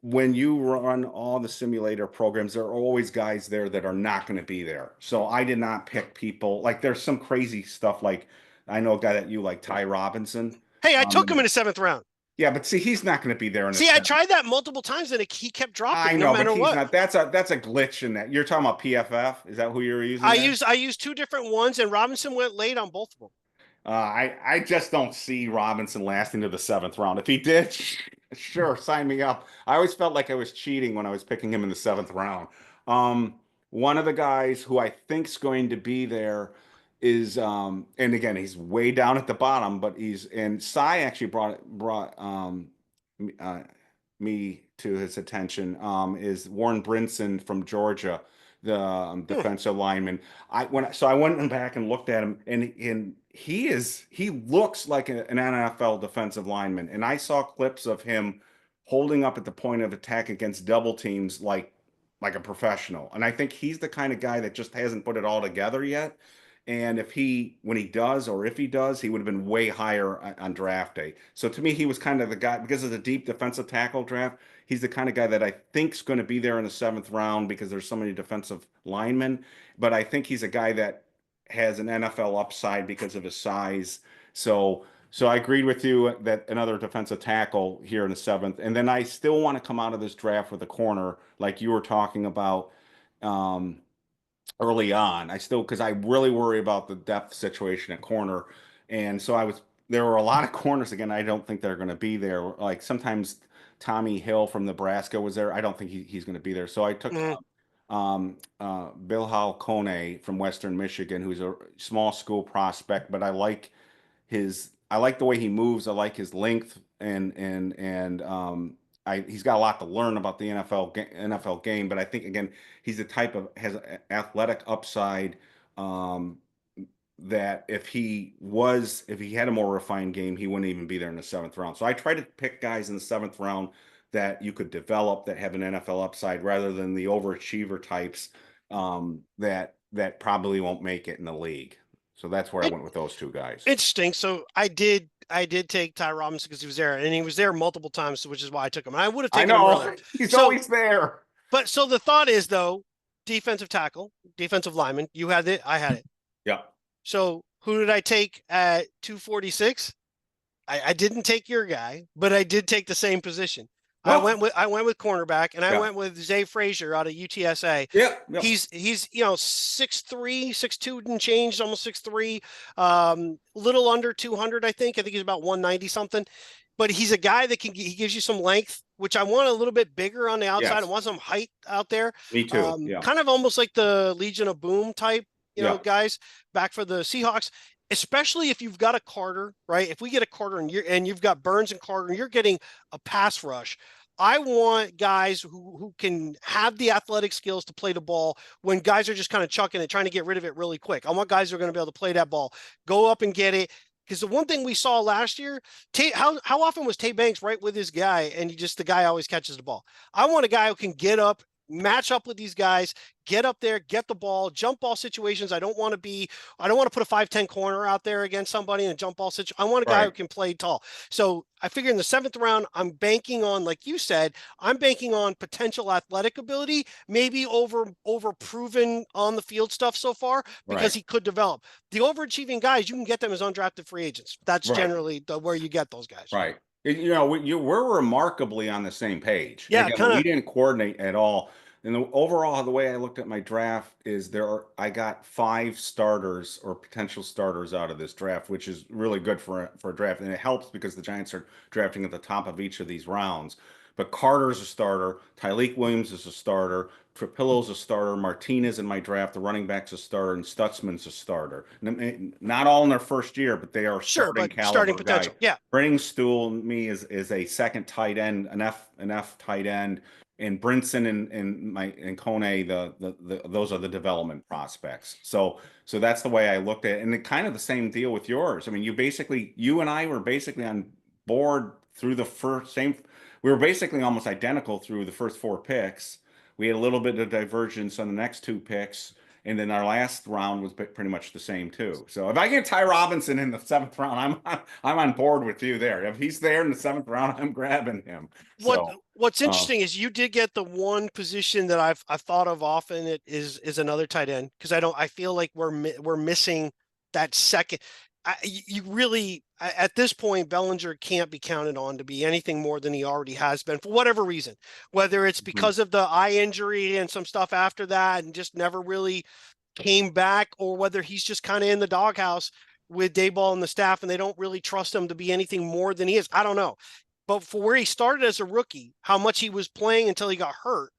When you run all the simulator programs, there are always guys there that are not going to be there. So I did not pick people like there's some crazy stuff like I know a guy that you like, Ty Robinson. Hey, I took him in Um, the seventh round. yeah, but see, he's not going to be there in the See, I seventh. tried that multiple times and he kept I dropping no know, but matter he's what. not. That's a glitch in that. You're talking about PFF. Is that who you're using there? I used two different ones, and Robinson went late on both of them. I just don't see Robinson lasting to the seventh round. If he did, sure, sign me up. I always felt like I was cheating when I was picking him in the seventh round. One of the guys who I think's going to be there is, and again, he's way down at the bottom, but he's and Cy actually brought uh, me to his attention. Is Warren Brinson from Georgia, the Hmm. defensive lineman. I went back and looked at him, and he looks like an NFL defensive lineman. And I saw clips of him holding up at the point of attack against double teams like a professional. And I think he's the kind of guy that just hasn't put it all together yet. And when he does, or if he does, he would have been way higher on draft day. So to me, he was kind of the guy because of the deep defensive tackle draft. He's the kind of guy that I think's going to be there in the seventh round because there's so many defensive linemen. But I think he's a guy that has an NFL upside because of his size. So I agreed with you that another defensive tackle here in the seventh. And then I still want to come out of this draft with a corner, like you were talking about um, early on. Because I really worry about the depth situation at corner. And so there were a lot of corners again. I don't think they're going to be there. Like sometimes Tommy Hill from Nebraska was there. I don't think he's going to be there. So I took Mm. Bilhal Kone from Western Michigan, who's a small school prospect, but I like the way he moves. I like his length and he's got a lot to learn about the NFL game. But I think again, he's the type of has athletic upside um, that if he had a more refined game, he wouldn't even be there in the seventh round. So I try to pick guys in the seventh round that you could develop that have an NFL upside rather than the overachiever types that probably won't make it in the league. So that's where I It went with those two guys. it stinks. So I did take Ty Robinson because he was there, and he was there multiple times, which is why I took him. And I would have I taken him earlier. know he's So, always there. but so the thought is though, defensive tackle, defensive lineman. You had it, I had it. Yeah. So who did I take at 246? I didn't take your guy, but I did take the same position. No. I went with cornerback, and I Yeah. went with Zay Frazier out of UTSA. Yeah. Yeah. He's 6'3", 6'2" and changed, almost 6'3", little under 200, I think. I think he's about 190 something. But he's a guy that he gives you some length, which I want a little bit bigger on the outside. I Yes. want some height out there. Me too. Yeah. Kind of almost like the Legion of Boom type, Yeah. guys back for the Seahawks. Especially if you've got a Carter, right? If we get a Carter and you've got Burns and Carter and you're getting a pass rush, I want guys who can have the athletic skills to play the ball when guys are just kind of chucking it, trying to get rid of it really quick. I want guys who are going to be able to play that ball, go up and get it. Because the one thing we saw last year, how often was Tate Banks right with his guy, and the guy always catches the ball. I want a guy who can get up, match up with these guys, get up there, get the ball, jump ball situations. I don't want to put a 5'10" corner out there against somebody in a jump ball situation. I want a guy who Right. can play tall. So I figure in the 7th round, I'm banking on, like you said, I'm banking on potential athletic ability, maybe over proven on the field stuff so far, because Right. he could develop. The overachieving guys, you can get them as undrafted free agents. That's Right. generally where you get those guys. Right. We're remarkably on the same page. Yeah, Again, kind we of. didn't coordinate at all. And overall, the way I looked at my draft is I got 5 starters or potential starters out of this draft, which is really good for a draft. And it helps because the Giants are drafting at the top of each of these rounds. But Carter's a starter, Tyleik Williams is a starter, Trapillo's a starter, Martinez in my draft, the running back's a starter, and Stutzman's a starter. Not all in their first year, but they are Sure, starting but starting caliber guys. potential. Yeah, Stool me is a second tight end, an F tight end, and Brinson and Kone those are the development prospects. So that's the way I looked at it. And kind of the same deal with yours. I mean, you and I were basically on board through the first same. We were basically almost identical through the first 4 picks. We had a little bit of divergence on the next 2 picks. And then our last round was pretty much the same too. So if I get Ty Robinson in the 7th round, I'm on board with you there. If he's there in the 7th round, I'm grabbing him. what So what's uh, interesting is you did get the one position that I've thought of often. It is another tight end, because I feel like we're missing that second. You really, at this point, Bellinger can't be counted on to be anything more than he already has been for whatever reason, whether it's mhm, because of the eye injury and some stuff after that and just never really came back, or whether he's just kind of in the doghouse with Dayball and the staff and they don't really trust him to be anything more than he is. I don't know. But for where he started as a rookie, how much he was playing until he got hurt,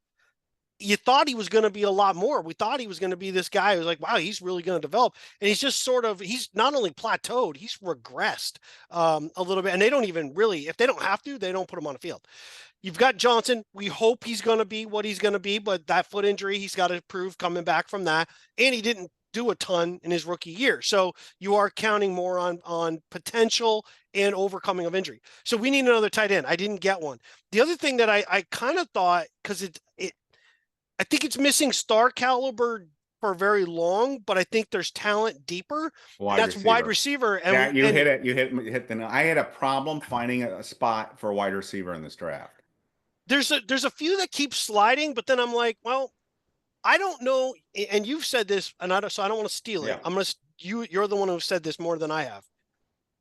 you thought he was going to be a lot more. We thought he was going to be this guy who was like, wow, he's really going to develop. And he's just he's not only plateaued, he's regressed a little bit. And they don't even really, if they don't have to, they don't put him on the field. You've got Johnson. We hope he's going to be what he's going to be, but that foot injury, he's got to prove coming back from that. And he didn't do a ton in his rookie year. So you are counting more on potential and overcoming of injury. So we need another tight end. I didn't get one. The other thing that I kind of thought, because I think it's missing star caliber for very long, but I think there's talent deeper, and wide that's wide receiver. receiver. Yeah, you And hit it. You hit the. I had a problem finding a spot for a wide receiver in this draft. there's a few that keep sliding, but then I'm like, well, I don't know. And you've said this, and so I don't want to steal it. Yeah. I'm gonna you're the one who said this more than I have.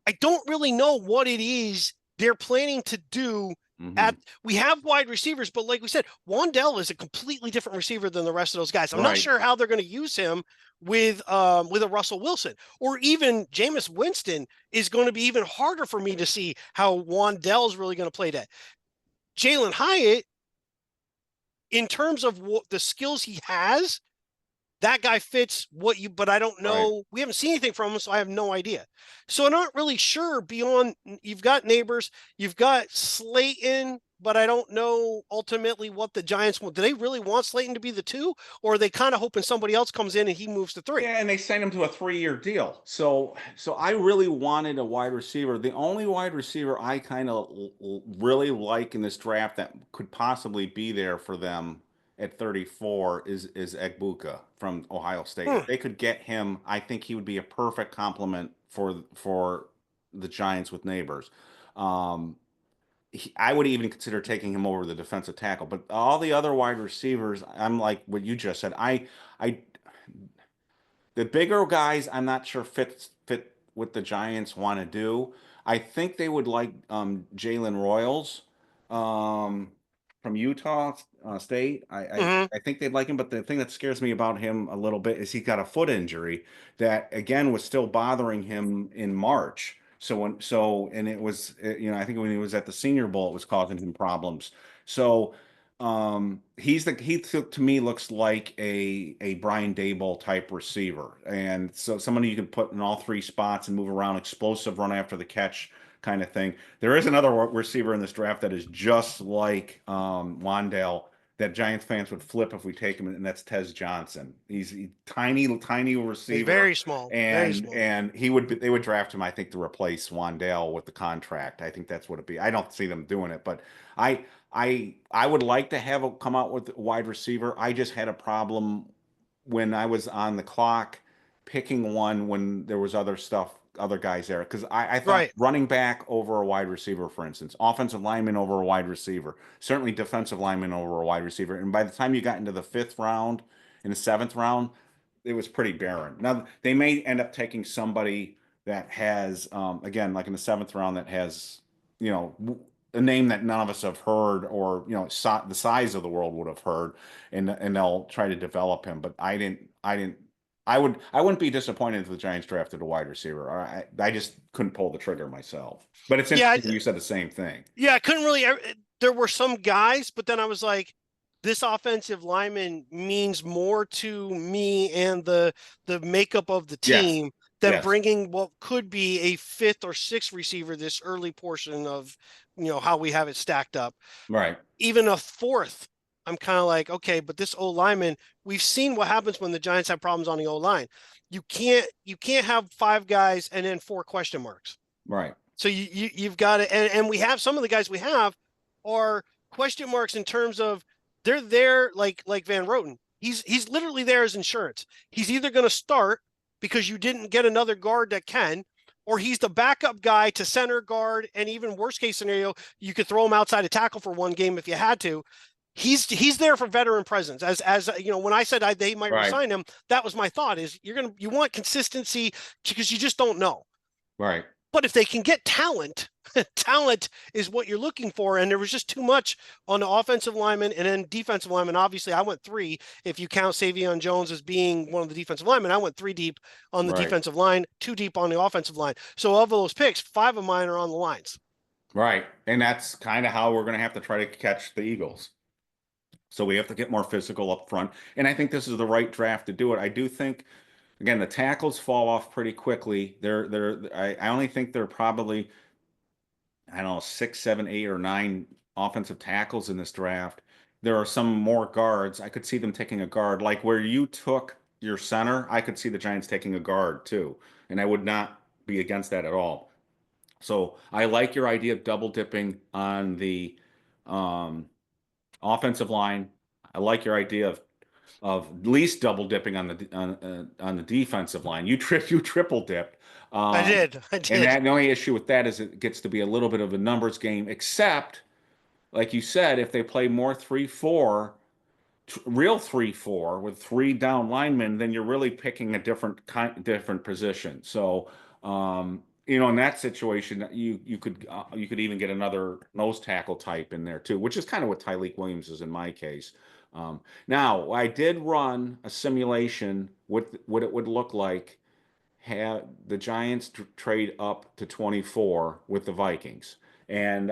I don't really know what it is they're planning to do. Hmm. At We have wide receivers, but like we said, Wandell is a completely different receiver than the rest of those guys. I'm not Right. sure how they're going to use him with a Russell Wilson, or even Jameis Winston is going to be even harder for me to see how Wandell is really going to play that. Jalen Hyatt, in terms of what the skills he has, that guy fits but I don't Right. know. We haven't seen anything from him, so I have no idea. So I'm not really sure beyond, you've got Neighbors, you've got Slayton, but I don't know ultimately what the Giants want. Do they really want Slayton to be the 2, or are they kind of hoping somebody else comes in and he moves to 3? Yeah, and they signed him to a 3-year deal. So I really wanted a wide receiver. The only wide receiver I kind of really like in this draft that could possibly be there for them at 34 is Egbuka from Ohio State. If Hmm. they could get him, I think he would be a perfect complement for the Giants with Neighbors. Um, I would even consider taking him over the defensive tackle, but all the other wide receivers, I'm like what you just said. I the bigger guys, I'm not sure fit what the Giants want to do. I think they would like Jalen Royals um, from Utah State. Mm-hmm. I think they'd like him, but the thing that scares me about him a little bit is he got a foot injury that again was still bothering him in March. And it was I think when he was at the Senior Bowl, it was causing him problems. So To me looks like a Brian Daboll type receiver, and so somebody you can put in all three spots and move around, explosive run after the catch kind of thing. There is another receiver in this draft that is just like Wandale that Giants fans would flip if we take him, and that's Tez Johnson. He's a tiny He's receiver, very small, very and small. they would draft him, I think, to replace Wandale with the contract. I think that's what it'd be. I don't see them doing it, but I I would like to have a come out with a wide receiver. I just had a problem when I was on the clock picking one when there was other stuff, other guys there. Because I thought Right. running back over a wide receiver, for instance, offensive lineman over a wide receiver, certainly defensive lineman over a wide receiver. And by the time you got into the fifth round, in the seventh round, it was pretty barren. Now they may end up taking somebody that has, again, like in the seventh round, that has, you know, a name that none of us have heard, or the size of the world would have heard, and they'll try to develop him. But I wouldn't be disappointed if the Giants drafted a wide receiver. I just couldn't pull the trigger myself. But it's Yeah, interesting you said the same thing. yeah, I couldn't really. There were some guys, but then I was like, this offensive lineman means more to me and the makeup of the Yes. team than Yes. bringing what could be a fifth or sixth receiver this early portion of how we have it stacked up. Right. Even a fourth, I'm kind of like, okay, but this O lineman, we've seen what happens when the Giants have problems on the O line. You can't have five guys and then four question marks. Right. So you've got to, and we have some of the guys we have are question marks in terms of they're there like Van Roten. He's literally there as insurance. He's either going to start because you didn't get another guard that can, or he's the backup guy to center guard, and even worst case scenario, you could throw him outside a tackle for one game if you had to. He's there for veteran presence. As when I said they might Right. resign him, that was my thought. Is you want consistency because you just don't know. Right. But if they can get talent, talent is what you're looking for. And there was just too much on the offensive lineman and then defensive lineman. Obviously, I went three. If you count Savion Jones as being one of the defensive linemen, I went three deep on the Right. defensive line, two deep on the offensive line. So of those picks, five of mine are on the lines. Right. And that's kind of how we're going to have to try to catch the Eagles. So we have to get more physical up front. And I think this is the right draft to do it. I do think, again, the tackles fall off pretty quickly. I only think they're probably, I don't know, six, seven, eight, or nine offensive tackles in this draft. There are some more guards. I could see them taking a guard. Like where you took your center, I could see the Giants taking a guard too. And I would not be against that at all. So I like your idea of double dipping on the um, offensive line. I like your idea of least double dipping on the defensive line. You triple dipped. I Um, did. I and did. that the only issue with that is it gets to be a little bit of a numbers game, except like you said, if they play more 3-4, real 3-4 with three down linemen, then you're really picking a different position. So in that situation, you could even get another nose tackle type in there too, which is kind of what Tyleik Williams is in my case. Now, I did run a simulation what it would look like had the Giants trade up to 24 with the Vikings, and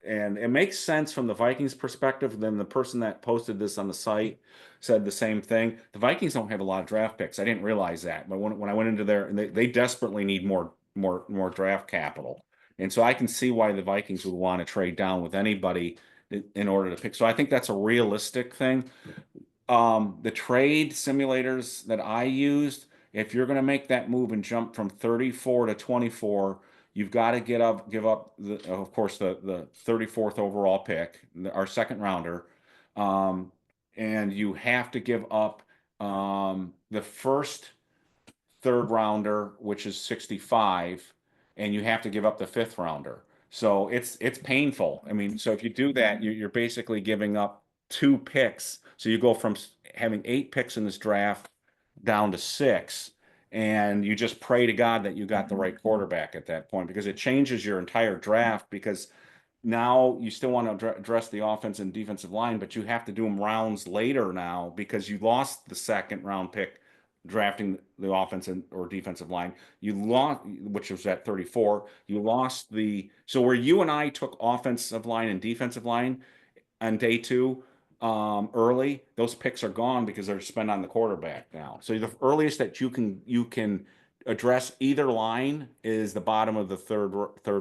and it makes sense from the Vikings perspective. Then the person that posted this on the site said the same thing. The Vikings don't have a lot of draft picks. I didn't realize that, but when I went into there, and they desperately need more draft capital, and so I can see why the Vikings would want to trade down with anybody in order to pick. So I think that's a realistic thing. The trade simulators that I used, if you're going to make that move and jump from 34 to 24, you've got to give up of course, the 34th overall pick, our second rounder, um, and you have to give up the first third rounder, which is 65, and you have to give up the fifth rounder. So it's painful. I mean, so if you do that, you're basically giving up two picks. So you go from having eight picks in this draft down to six, and you just pray to God that you got the right quarterback at that point, because it changes your entire draft. Because now you still want to address the offense and defensive line, but you have to do them rounds later now because you lost the second round pick drafting the offense or defensive line. You lost, which was at 34. You lost so where you and I took offensive line and defensive line, on day two early, those picks are gone because they're spent on the quarterback now. So the earliest that you can address either line is the bottom of the third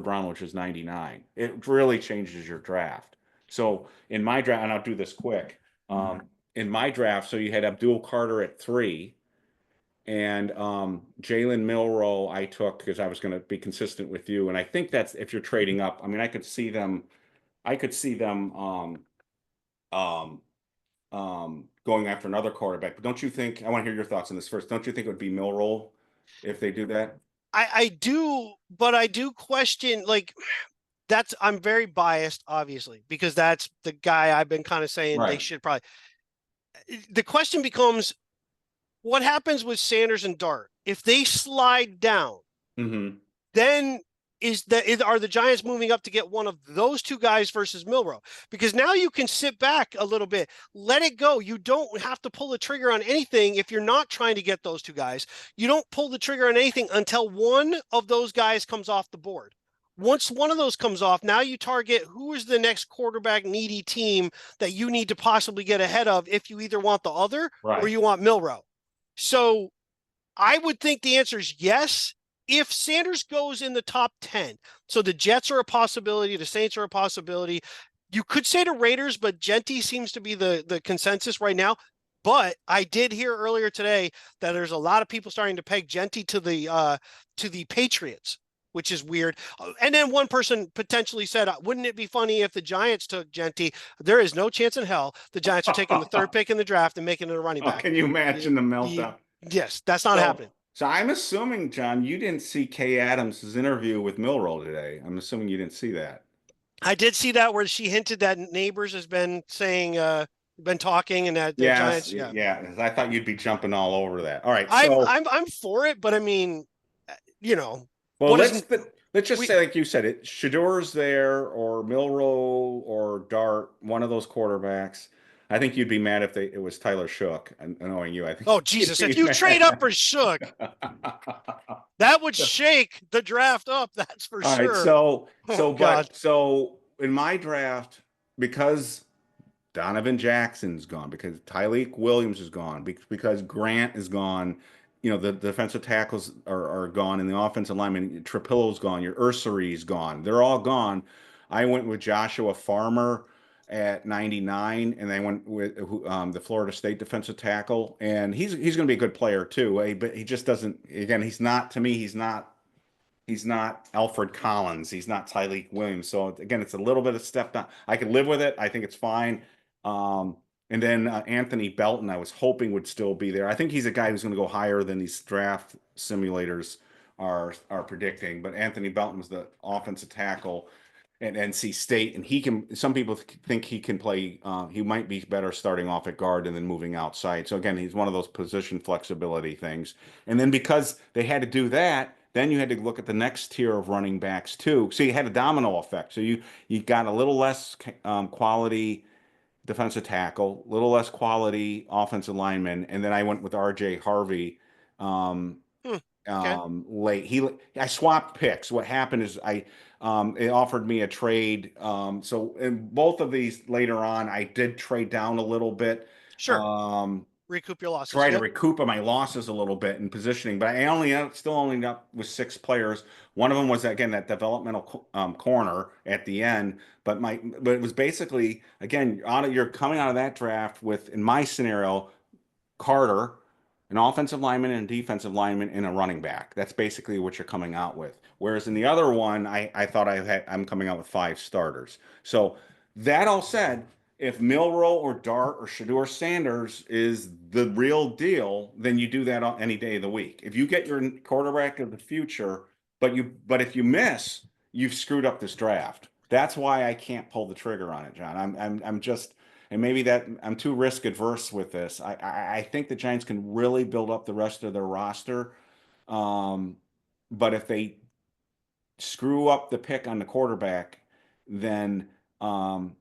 round, which is 99. It really changes your draft. So in my draft, and I'll do this quick. In my draft, so you had Abdul Carter at 3, and Jalen Milroe I took because I was going to be consistent with you, and I think that's if you're trading up. I mean, I could see them. I could see them um, going after another quarterback. But don't you think? I want to hear your thoughts on this first. Don't you think it would be Milroe if they do that? I do, but I do question like that's I'm very biased, obviously, because that's the guy I've been kind of saying they Right. should probably. The question becomes what happens with Sanders and Dart if they slide down? Mm-hmm. Then are the Giants moving up to get one of those two guys versus Milroe? Because now you can sit back a little bit, let it go. You don't have to pull the trigger on anything if you're not trying to get those two guys. You don't pull the trigger on anything until one of those guys comes off the board. Once one of those comes off, now you target who is the next quarterback needy team that you need to possibly get ahead of if you either want the other or Right. you want Milroe. So I would think the answer is yes. If Sanders goes in the top 10, so the Jets are a possibility, the Saints are a possibility. You could say the Raiders, but Genty seems to be the consensus right now. But I did hear earlier today that there's a lot of people starting to peg Genty to the Patriots, which is weird. And then one person potentially said, "Wouldn't it be funny if the Giants took Genty?" There is no chance in hell the Giants are taking the third pick in the draft and making it a running Oh, back. can you imagine the meltdown? Yes, that's not So, happening. so I'm assuming, John, you didn't see Kay Adams' interview with Milroe today. I'm assuming you didn't see that. I did see that where she hinted that Neighbors has been saying, been talking, and that the Yes, Giants. Yeah, yeah. I thought you'd be jumping all over that. All right, I'm so I'm I'm for it, but I mean, you know, well, what is let's just we? say, like you said, it Shador's there or Milroe or Dart, one of those quarterbacks. I think you'd be mad if it was Tyler Shook. And knowing you, I think Oh you'd Jesus! If be you trade up mad. for Shook, that would shake the draft up. That's for All right, sure. Oh God. so in my draft, because Donovan Jackson's gone, because Tyleik Williams is gone, because Grant is gone. The defensive tackles are gone, and the offensive lineman, Trapillo's gone, your Ursari's gone. They're all gone. I went with Joshua Farmer at 99, and I went with the Florida State defensive tackle, and he's going to be a good player too. But he just doesn't. Again, he's not to me. He's not Alfred Collins. He's not Tyleik Williams. So again, it's a little bit of step down. I can live with it. I think it's fine. Um, and then Anthony Belton, I was hoping would still be there. I think he's a guy who's going to go higher than these draft simulators are predicting. But Anthony Belton was the offensive tackle at NC State, and he can. Some people think he can play. He might be better starting off at guard and then moving outside. So again, he's one of those position flexibility things. And then because they had to do that, then you had to look at the next tier of running backs too. So you had a domino effect. So you got a little less quality defensive tackle, a little less quality offensive lineman, and then I went with R.J. Harvey. Um, Hmm. Okay. Late. I swapped picks. What happened is it offered me a trade. So in both of these later on, I did trade down a little bit. Sure. Um, Recoup your losses. Try to Yep. recoup my losses a little bit in positioning, but I still only ended up with 6 players. One of them was again that developmental corner at the end, but it was basically again you're coming out of that draft with in my scenario Carter, an offensive lineman and a defensive lineman and a running back. That's basically what you're coming out with. Whereas in the other one, I thought I'm coming out with 5 starters. So that all said, if Milroe or Dart or Shador Sanders is the real deal, then you do that on any day of the week. If you get your quarterback of the future, but if you miss, you've screwed up this draft. That's why I can't pull the trigger on it, John. I'm just and maybe that I'm too risk adverse with this. I think the Giants can really build up the rest of their roster. Um, but if they screw up the pick on the quarterback, then um,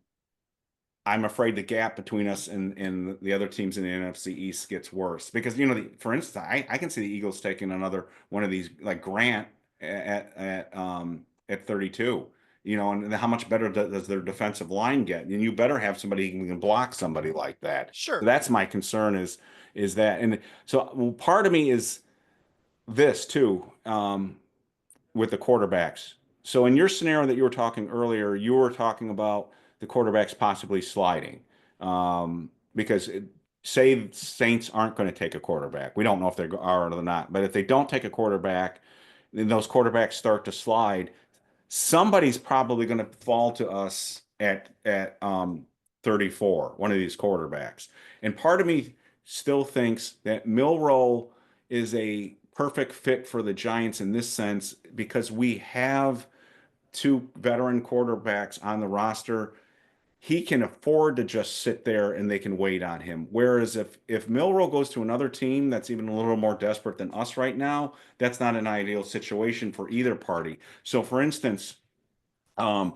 I'm afraid the gap between us and the other teams in the NFC East gets worse. Because, for instance, I can see the Eagles taking another one of these, like Grant at 32. and how much better does their defensive line get? And you better have somebody who can block somebody like that. So Sure. that's my concern is that, and so part of me is this too, with the quarterbacks. So in your scenario that you were talking earlier, you were talking about the quarterbacks possibly sliding, because say Saints aren't going to take a quarterback. We don't know if they are or not, but if they don't take a quarterback, then those quarterbacks start to slide. Somebody's probably going to fall to us at 34, one of these quarterbacks. And part of me still thinks that Milroe is a perfect fit for the Giants in this sense because we have two veteran quarterbacks on the roster. He can afford to just sit there and they can wait on him. Whereas if Milroe goes to another team that's even a little more desperate than us right now, that's not an ideal situation for either party. So for instance, um,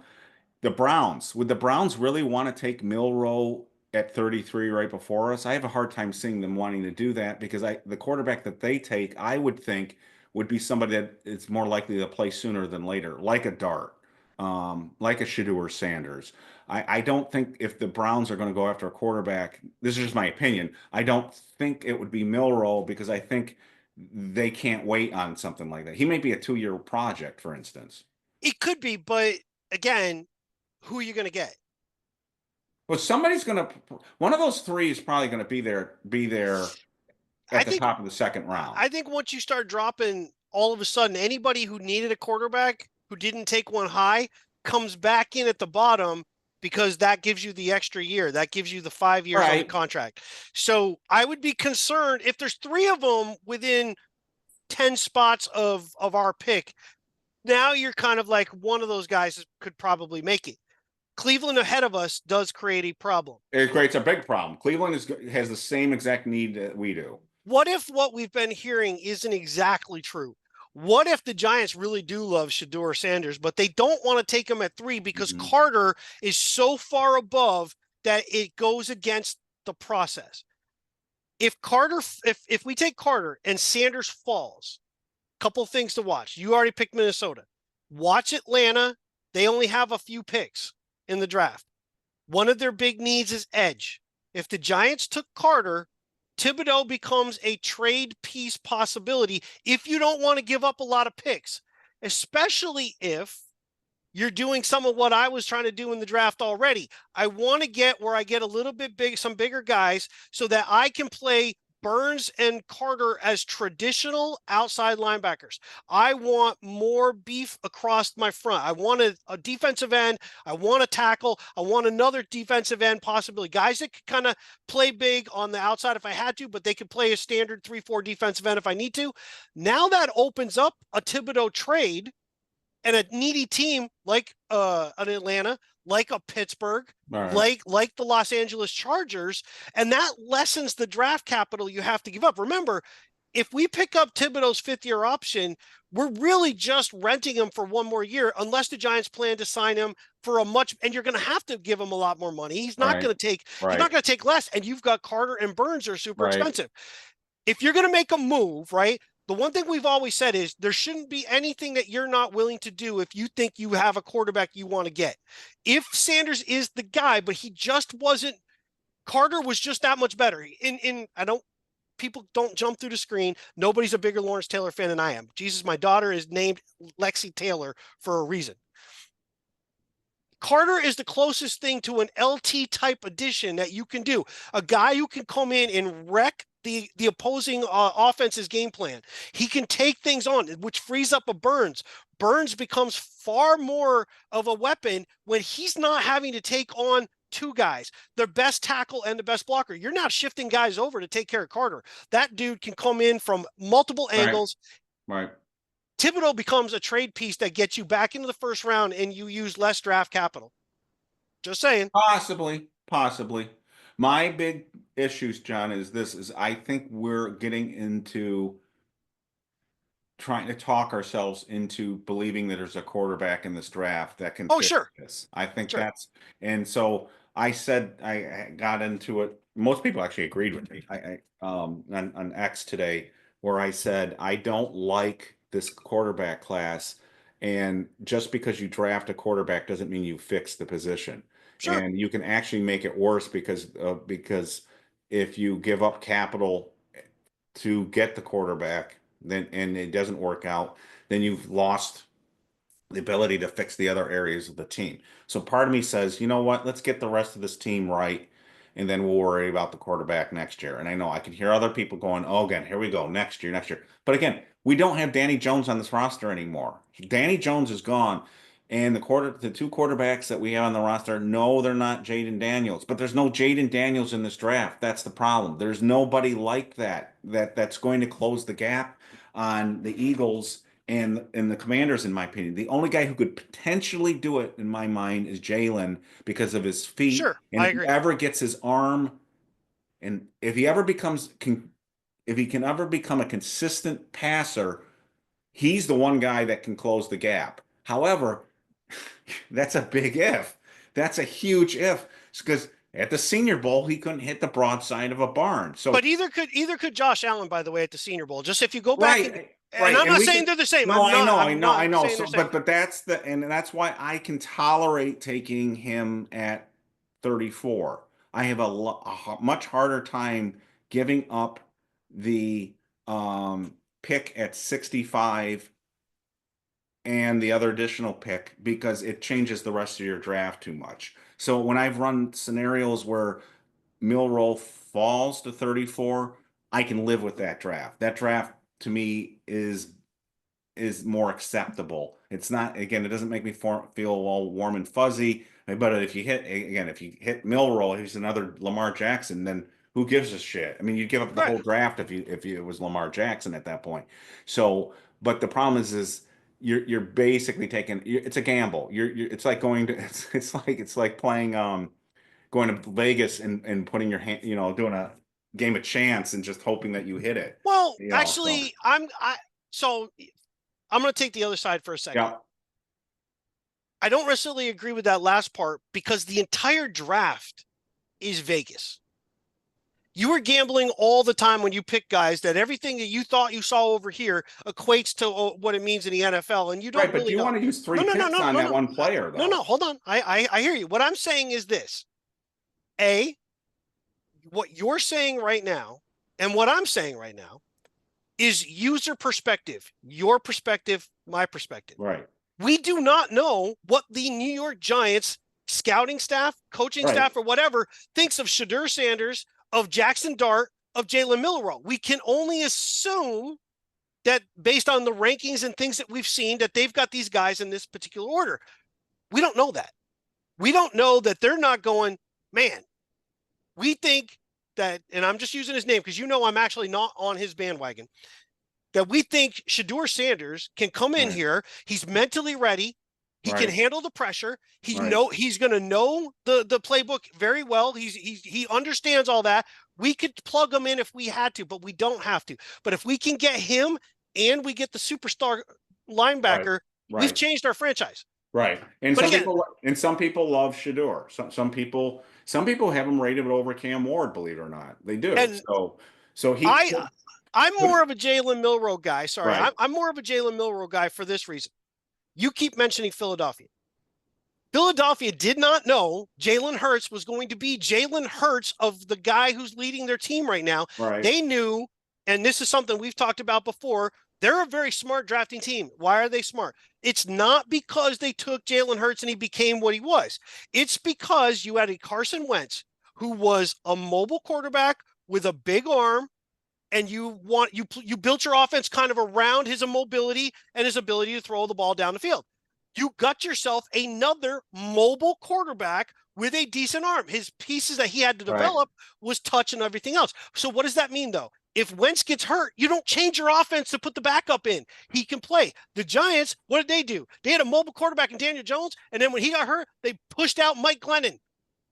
the Browns, would the Browns really want to take Milroe at 33 right before us? I have a hard time seeing them wanting to do that because the quarterback that they take, I would think would be somebody that is more likely to play sooner than later, like a Dart, like a Shedeur Sanders. I don't think if the Browns are going to go after a quarterback, this is just my opinion. I don't think it would be Milroe because I think they can't wait on something like that. He may be a 2-year project, for instance. It could be, but again, who are you going to get? Well, somebody's gonna. One of those three is probably gonna be there I at the think top of the second round. I think once you start dropping, all of a sudden, anybody who needed a quarterback who didn't take one high comes back in at the bottom because that gives you the extra year. That gives you the 5 years on the Right. contract. So I would be concerned if there's three of them within 10 spots of our pick. Now you're kind of like one of those guys could probably make it. Cleveland ahead of us does create a problem. It creates a big problem. Cleveland has the same exact need that we do. What if what we've been hearing isn't exactly true? What if the Giants really do love Shedeur Sanders, but they don't want to take him at 3 because Mhm. Carter is so far above that it goes against the process? If we take Carter and Sanders falls, couple things to watch. You already picked Minnesota. Watch Atlanta. They only have a few picks in the draft. One of their big needs is edge. If the Giants took Carter, Thibodeau becomes a trade piece possibility if you don't want to give up a lot of picks, especially if you're doing some of what I was trying to do in the draft already. I want to get where I get a little bit big, some bigger guys, so that I can play Burns and Carter as traditional outside linebackers. I want more beef across my front. I want a defensive end. I want a tackle. I want another defensive end possibility. Guys that could kind of play big on the outside if I had to, but they could play a standard 3-4 defensive end if I need to. Now that opens up a Thibodeau trade and a needy team like an Atlanta, like a Pittsburgh, All right. like the Los Angeles Chargers, and that lessens the draft capital you have to give up. Remember, if we pick up Thibodeau's 5th-year option, we're really just renting him for one more year, unless the Giants plan to sign him for a much, and you're going to have to give him a lot more money. He's not Right. going to take, he's Right. not going to take less. And you've got Carter and Burns are super Right. expensive. If you're going to make a move, right? The one thing we've always said is there shouldn't be anything that you're not willing to do if you think you have a quarterback you want to get. If Sanders is the guy, but he just wasn't, Carter was just that much better. I don't, people don't jump through the screen. Nobody's a bigger Lawrence Taylor fan than I am. Jesus, my daughter is named Lexi Taylor for a reason. Carter is the closest thing to an LT type addition that you can do. A guy who can come in and wreck the opposing offense's game plan. He can take things on, which frees up a Burns. Burns becomes far more of a weapon when he's not having to take on two guys, their best tackle and the best blocker. You're not shifting guys over to take care of Carter. That dude can come in from multiple Right. angles. Right. Thibodeau becomes a trade piece that gets you back into the first round and you use less draft capital. Just saying. Possibly. Possibly. My big issues, John, is I think we're getting into trying to talk ourselves into believing that there's a quarterback in this draft that can Oh, fit sure. this. I think Sure. that's, and so I said I got into it. Most people actually agreed with me. On X today, where I said I don't like this quarterback class, And just because you draft a quarterback doesn't mean you fix the position. Sure. And you can actually make it worse because if you give up capital to get the quarterback, then and it doesn't work out, then you've lost the ability to fix the other areas of the team. So part of me says, you know what, let's get the rest of this team right, and then we'll worry about the quarterback next year. And I know I can hear other people going, oh, again, here we go, next year, next year. But again, we don't have Danny Jones on this roster anymore. Danny Jones is gone. And the two quarterbacks that we have on the roster, no, they're not Jaden Daniels, but there's no Jaden Daniels in this draft. That's the problem. There's nobody like that's going to close the gap on the Eagles and the Commanders, in my opinion. The only guy who could potentially do it, in my mind, is Jalen because of his feet. Sure. And I if he agree. ever gets his arm, and if he ever if he can ever become a consistent passer, he's the one guy that can close the gap. However, that's a big if. That's a huge if because at the Senior Bowl he couldn't hit the broadside of a barn. But So either could Josh Allen, by the way, at the Senior Bowl. Just if you go back right, and right. I'm And not we saying can they're the same. no, I'm I not. know, I I'm know, I not know. saying they're So the same. but that's why I can tolerate taking him at 34. I have much harder time giving up the pick at 65 and the other additional pick because it changes the rest of your draft too much. So when I've run scenarios where Milroe falls to 34, I can live with that draft. That draft to me is more acceptable. It's not, again, it doesn't make me feel all warm and fuzzy. But if you hit Milroe, he's another Lamar Jackson, then who gives a shit? I mean, you give up the Right. whole draft if it was Lamar Jackson at that point. So, but the problem is you're basically taking it's a gamble. It's like going to it's like playing going to Vegas and putting your hand, doing a game of chance and just hoping that you hit it. Well, So actually, so I'm going to take the other side for a second. yeah, I don't necessarily agree with that last part because the entire draft is Vegas. You were gambling all the time when you pick guys that everything that you thought you saw over here equates to what it means in the NFL, and you right. don't But really you know. want to use No, three no, no, picks no, on no, that no, one player, no, no. though. Hold on. I hear you. What I'm saying is this: A, what you're saying right now, and what I'm saying right now is user perspective. Your perspective, my perspective. Right, We do not know what the New York Giants scouting staff, coaching right, staff, or whatever thinks of Shadur Sanders, of Jackson Dart, of Jalen Milroe. We can only assume that based on the rankings and things that we've seen, that they've got these guys in this particular order. We don't know that. We don't know that they're not going, man, we think that, and I'm just using his name because I'm actually not on his bandwagon, that we think Shadur Sanders can come in right, here. He's mentally ready. He can right, handle the pressure. right, He's going to know the playbook very well. He understands all that. We could plug him in if we had to, but we don't have to. But if we can get him and we get the superstar right, linebacker, we've right, changed our franchise. right. But again, And some people love Shador. Some people have him rated over Cam Ward. Believe it or not, they do. and So he I could, I'm more could of a Jalen Milroe guy. Sorry, right, I'm more of a Jalen Milroe guy for this reason. You keep mentioning Philadelphia. Philadelphia did not know Jalen Hurts was going to be Jalen Hurts of the guy who's leading their team right now. right, They knew, and this is something we've talked about before, they're a very smart drafting team. Why are they smart? It's not because they took Jalen Hurts and he became what he was. It's because you had a Carson Wentz who was a mobile quarterback with a big arm, and you built your offense kind of around his immobility and his ability to throw the ball down the field. You got yourself another mobile quarterback with a decent arm. His pieces that he had to right, develop was touch and everything else. So what does that mean, though? If Wentz gets hurt, you don't change your offense to put the backup in. He can play. The Giants, what did they do? They had a mobile quarterback in Daniel Jones, and then when he got hurt, they pushed out Mike Glennon.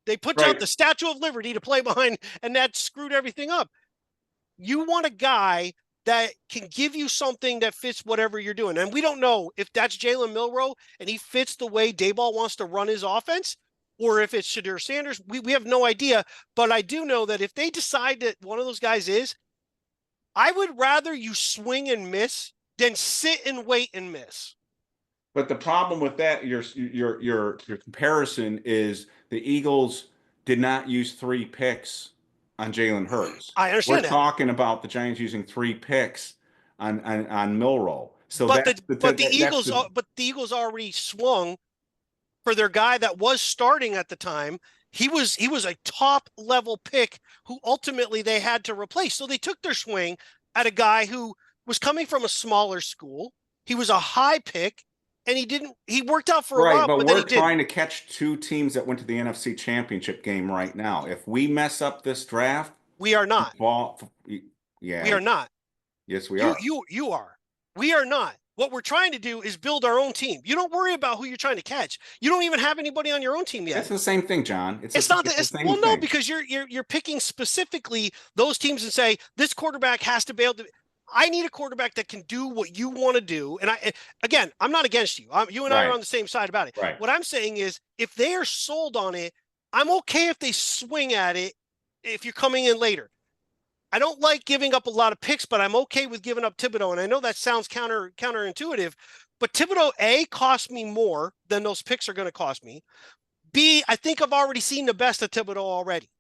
They put out right, the Statue of Liberty to play behind, and that screwed everything up. You want a guy that can give you something that fits whatever you're doing. And we don't know if that's Jalen Milroe and he fits the way Dayball wants to run his offense, or if it's Shadur Sanders. We have no idea. But I do know that if they decide that one of those guys is, I would rather you swing and miss than sit and wait and miss. But the problem with that, your comparison is the Eagles did not use 3 picks on Jalen Hurts. I We're understand that. talking about the Giants using 3 picks on Milroe. So But that's the the but the that's Eagles the already swung for their guy that was starting at the time. He was a top level pick who ultimately they had to replace. So they took their swing at a guy who was coming from a smaller school. He was a high pick, and he worked out for a right. while, But but then we're he didn't. trying to catch 2 teams that went to the NFC Championship game right now. If we mess up this draft, We are not. fall, We yeah, are not. yes, we You are. you you are. We are not. What we're trying to do is build our own team. You don't worry about who you're trying to catch. You don't even have anybody on your own team It's yet. the same thing, John. It's not that. It's the It's same well, no, thing. because you're picking specifically those teams and say this quarterback has to be able to. I need a quarterback that can do what you want to do. And again, I'm not against you. You and I are Right, on the same side about it. right. What I'm saying is, if they are sold on it, I'm okay if they swing at it. If you're coming in later, I don't like giving up a lot of picks, but I'm okay with giving up Thibodeau. And I know that sounds counterintuitive, but Thibodeau A cost me more than those picks are going to cost me. B, I think I've already seen the best of Thibodeau already.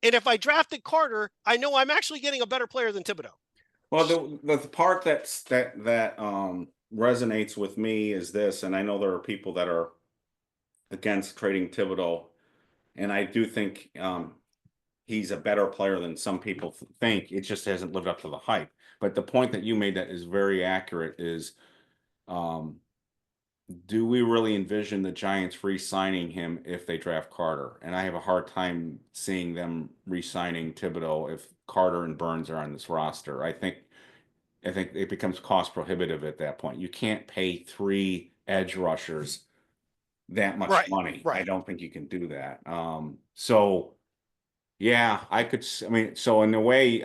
And if I drafted Carter, I know I'm actually getting a better player than Thibodeau. Well, the part that resonates with me is this, and I know there are people that are against trading Thibodeau, and I do think he's a better player than some people think. It just hasn't lived up to the hype. But the point that you made that is very accurate is, um, do we really envision the Giants re-signing him if they draft Carter? And I have a hard time seeing them re-signing Thibodeau if Carter and Burns are on this roster. I think it becomes cost prohibitive at that point. You can't pay 3 edge rushers that much Right, money. I right. don't think you can do that. So yeah, I mean, so in a way,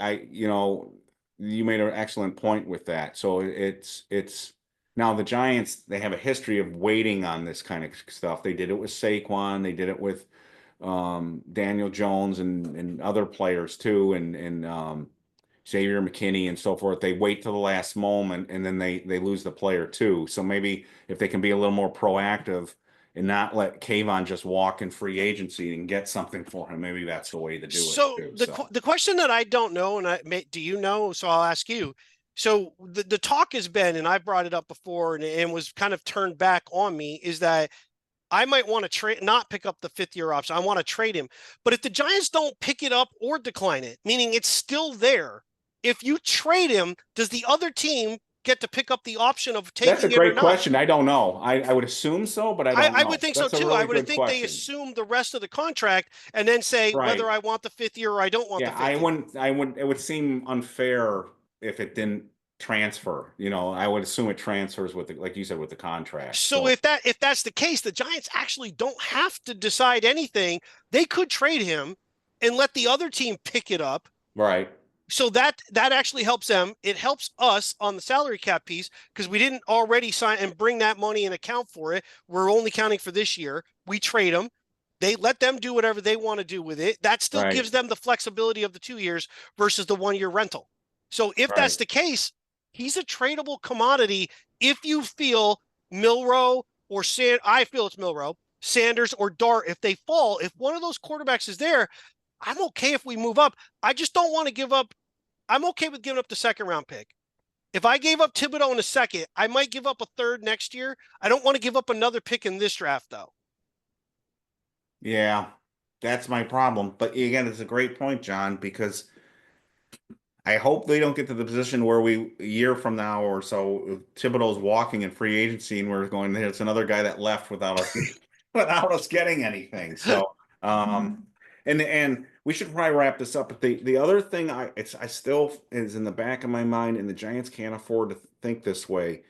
you made an excellent point with that. So it's now the Giants, they have a history of waiting on this kind of stuff. They did it with Saquon, they did it with Daniel Jones and other players too, and Xavier McKinney and so forth. They wait till the last moment and then they lose the player too. So maybe if they can be a little more proactive and not let Kayvon just walk in free agency and get something for him, maybe that's the way to do it So too. the question that I don't know, and do you know? So I'll ask you. So the talk has been, and I brought it up before, and was kind of turned back on me, is that I might want to trade, not pick up the 5th year option. I want to trade him. But if the Giants don't pick it up or decline it, meaning it's still there, if you trade him, does the other team get to pick up the option of That's a taking it or great not? question. I don't know. I would assume so, but I don't I would know. think so That's a too. I really would good think they question. assume the rest of the contract and then say whether Right. I want the 5th year or I don't want the Yeah, 5th year. it would seem unfair if it didn't transfer. I would assume it transfers with like you said, with the contract. So So, if that's the case, the Giants actually don't have to decide anything. They could trade him and let the other team pick it up. right, So that actually helps them. It helps us on the salary cap piece because we didn't already sign and bring that money and account for it. We're only counting for this year. We trade them. They let them do whatever they want to do with it. That still right, gives them the flexibility of the 2 years versus the 1 year rental. So if right. that's the case, he's a tradable commodity. If you feel Milroe I feel it's Milroe, Sanders or Dart, if they fall, if one of those quarterbacks is there, I'm okay if we move up. I just don't want to give up. I'm okay with giving up the 2nd round pick. If I gave up Thibodeau in a second, I might give up a third next year. I don't want to give up another pick in this draft, though. Yeah, that's my problem. But again, it's a great point, John, because I hope they don't get to the position where a year from now or so, Thibodeau's walking in free agency and we're going, it's another guy that left without us without us getting anything. So, and we should probably wrap this up. But the other thing I still is in the back of my mind, and the Giants can't afford to think this way.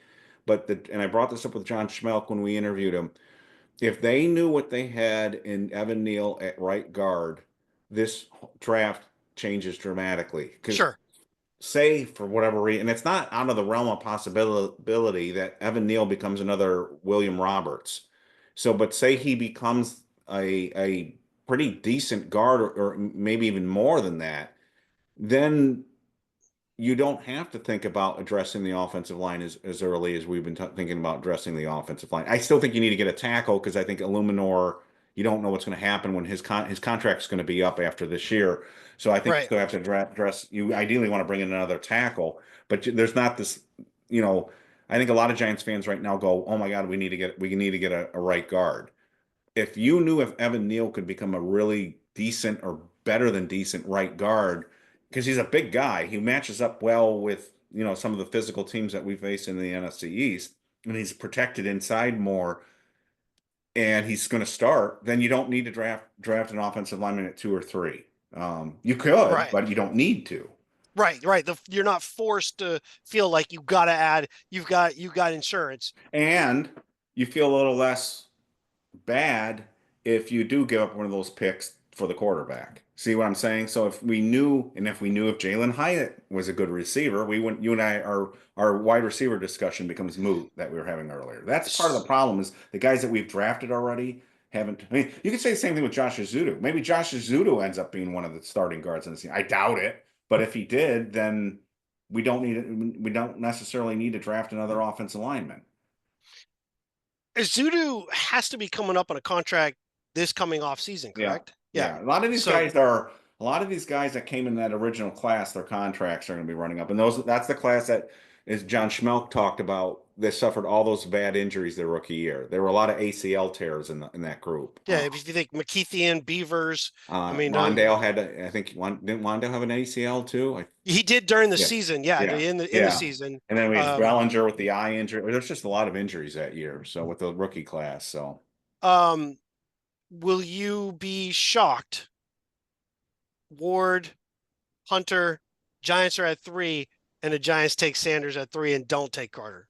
And I brought this up with John Schmelk when we interviewed him. If they knew what they had in Evan Neal at right guard, this draft changes dramatically because Sure. say for whatever reason, and it's not out of the realm of possibility that Evan Neal becomes another William Roberts. So, but say he becomes a pretty decent guard, or maybe even more than that, then you don't have to think about addressing the offensive line as early as we've been thinking about addressing the offensive line. I still think you need to get a tackle because I think Illuminor, you don't know what's going to happen when his contract's going to be up after this year. So I think you Right. still have to address. You ideally want to bring in another tackle, but there's not this. You know, I think a lot of Giants fans right now go, "Oh my God, we need to get a right guard." If you knew if Evan Neal could become a really decent or better than decent right guard, because he's a big guy, he matches up well with some of the physical teams that we face in the NFC East, and he's protected inside more, and he's going to start. Then you don't need to draft an offensive lineman at 2 or 3. You could, Right. but you don't need to. Right. You're not forced to feel like you got to add. You've got insurance. And you feel a little less bad if you do give up one of those picks for the quarterback. See what I'm saying? So if we knew if Jalen Hyatt was a good receiver, we wouldn't. You and I, our wide receiver discussion becomes moot that we were having earlier. That's part of the problem is the guys that we've drafted already haven't. I mean, you could say the same thing with Josh Azudu. Maybe Josh Azudu ends up being one of the starting guards in the team. I doubt it, but if he did, then we don't necessarily need to draft another offensive lineman. Zudu has to be coming up on a contract this coming off season, Yeah. correct? Yeah. Yeah. So A lot of these guys that came in that original class, their contracts are going to be running up. And that's the class that is John Schmelk talked about. They suffered all those bad injuries their rookie year. There were a lot of ACL tears in that group. yeah, if you think McKeithian, Beavers, I mean, Wandale had, I think, didn't Wandale have an ACL too? he did during the Yeah. season. Yeah, Yeah. in the Yeah. season. And then we had Um, Bellinger with the eye injury. There's just a lot of injuries that year. So with the rookie class, so. um, will you be shocked? Ward, Hunter, Giants are at 3, and the Giants take Sanders at 3 and don't take Carter.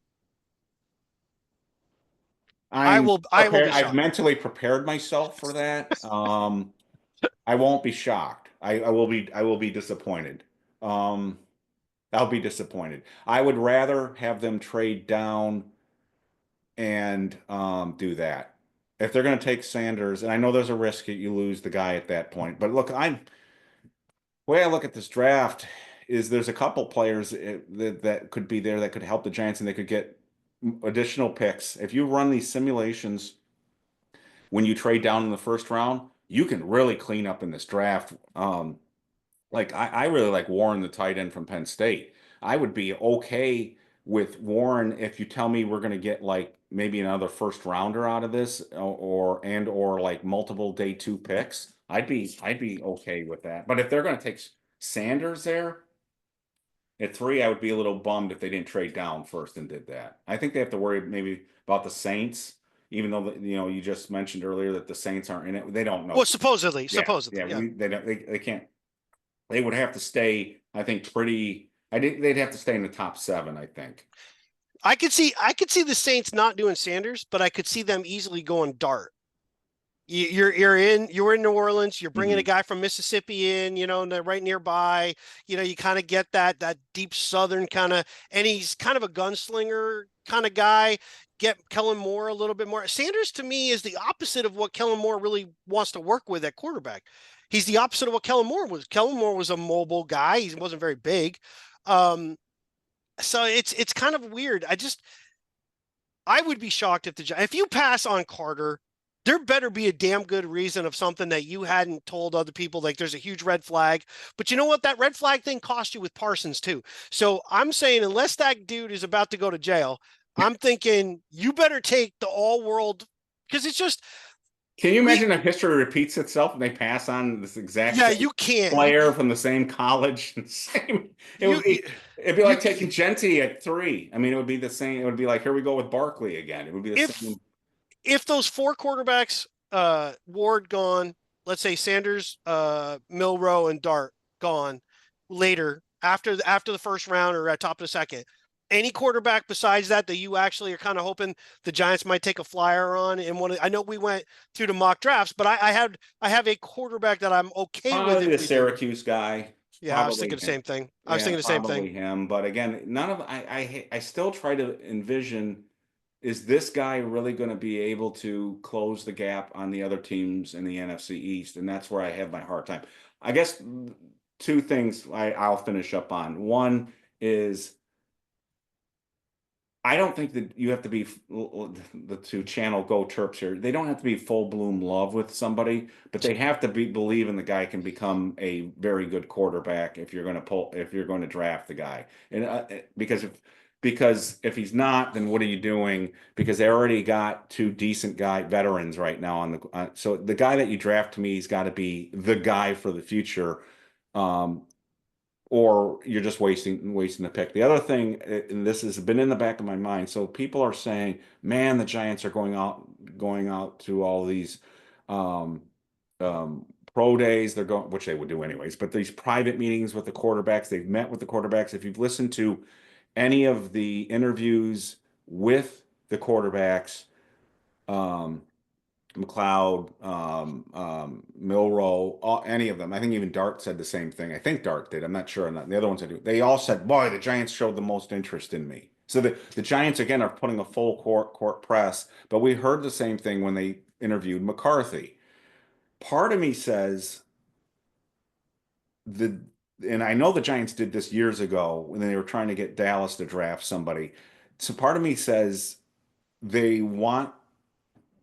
I I'm will. I will prepared. be I've shocked. mentally prepared myself for that. I won't be shocked. I will be disappointed. Um, I'll be disappointed. I would rather have them trade down and do that. If they're going to take Sanders, and I know there's a risk that you lose the guy at that point, but look, the way I look at this draft is there's a couple players that could be there that could help the Giants and they could get additional picks. If you run these simulations when you trade down in the first round, you can really clean up in this draft. Like I really like Warren, the tight end from Penn State. I would be okay with Warren if you tell me we're going to get like maybe another first rounder out of this or like multiple day 2 picks. I'd be okay with that. But if they're going to take Sanders there at 3, I would be a little bummed if they didn't trade down first and did that. I think they have to worry maybe about the Saints, even though you just mentioned earlier that the Saints aren't in it. They don't Well, know. supposedly, Yeah, supposedly, yeah, yeah. they don't they can't. They would have to stay, I think, pretty. I think they'd have to stay in the top 7, I think. I could see the Saints not doing Sanders, but I could see them easily going Dart. You're in New Orleans. You're bringing a Hmm. guy from Mississippi in, right nearby. You kind of get that deep Southern kind of, and he's kind of a gunslinger kind of guy. Get Kellen Moore a little bit more. Sanders to me is the opposite of what Kellen Moore really wants to work with at quarterback. He's the opposite of what Kellen Moore was. Kellen Moore was a mobile guy. He wasn't very big. Um, so it's kind of weird. I would be shocked if you pass on Carter, there better be a damn good reason of something that you hadn't told other people. Like there's a huge red flag, but you know what? That red flag thing cost you with Parsons too. So I'm saying unless that dude is about to go to jail, I'm thinking you better take the all world because it's just Can you we. imagine if history repeats itself and they pass on this exact Yeah, same you can't. player from the same college? Same. It You would you it'd be you like taking Genty at 3. I mean, it would be the same. It would be like here we go with Barkley again. It would be the if same. if those 4 quarterbacks, Ward gone, let's say Sanders, Milroe, and Dart gone later after the first round or at top of the second, any quarterback besides that you actually are kind of hoping the Giants might take a flyer on in one. I know we went through the mock drafts, but I have a quarterback that I'm okay with Probably if the we do. Syracuse guy. Yeah, I was thinking Probably the him. same thing. I was Yeah, thinking the same thing. probably him. But again, none of I still try to envision, is this guy really going to be able to close the gap on the other teams in the NFC East? And that's where I have my hard time. I guess two things I'll finish up on. One is I don't think that you have to be the to channel Go Terps here. They don't have to be full bloom love with somebody, but they have to believe in the guy can become a very good quarterback if you're going to draft the guy. And because if he's not, then what are you doing? Because they already got two decent veterans right now on so the guy that you draft to me, he's got to be the guy for the future. Um, or you're just wasting the pick. The other thing, and this has been in the back of my mind, so people are saying, "Man, the Giants are going out to all these um, pro days. They're going, which they would do anyways, but these private meetings with the quarterbacks. They've met with the quarterbacks. If you've listened to any of the interviews with the quarterbacks, um, McLeod, Milroe, any of them. I think even Dart said the same thing. I think Dart did. I'm not sure. I'm not, the other ones I do. They all said, "Boy, the Giants showed the most interest in me." So the Giants again are putting a full court press. But we heard the same thing when they interviewed McCarthy. Part of me says the, and I know the Giants did this years ago when they were trying to get Dallas to draft somebody. So part of me says they want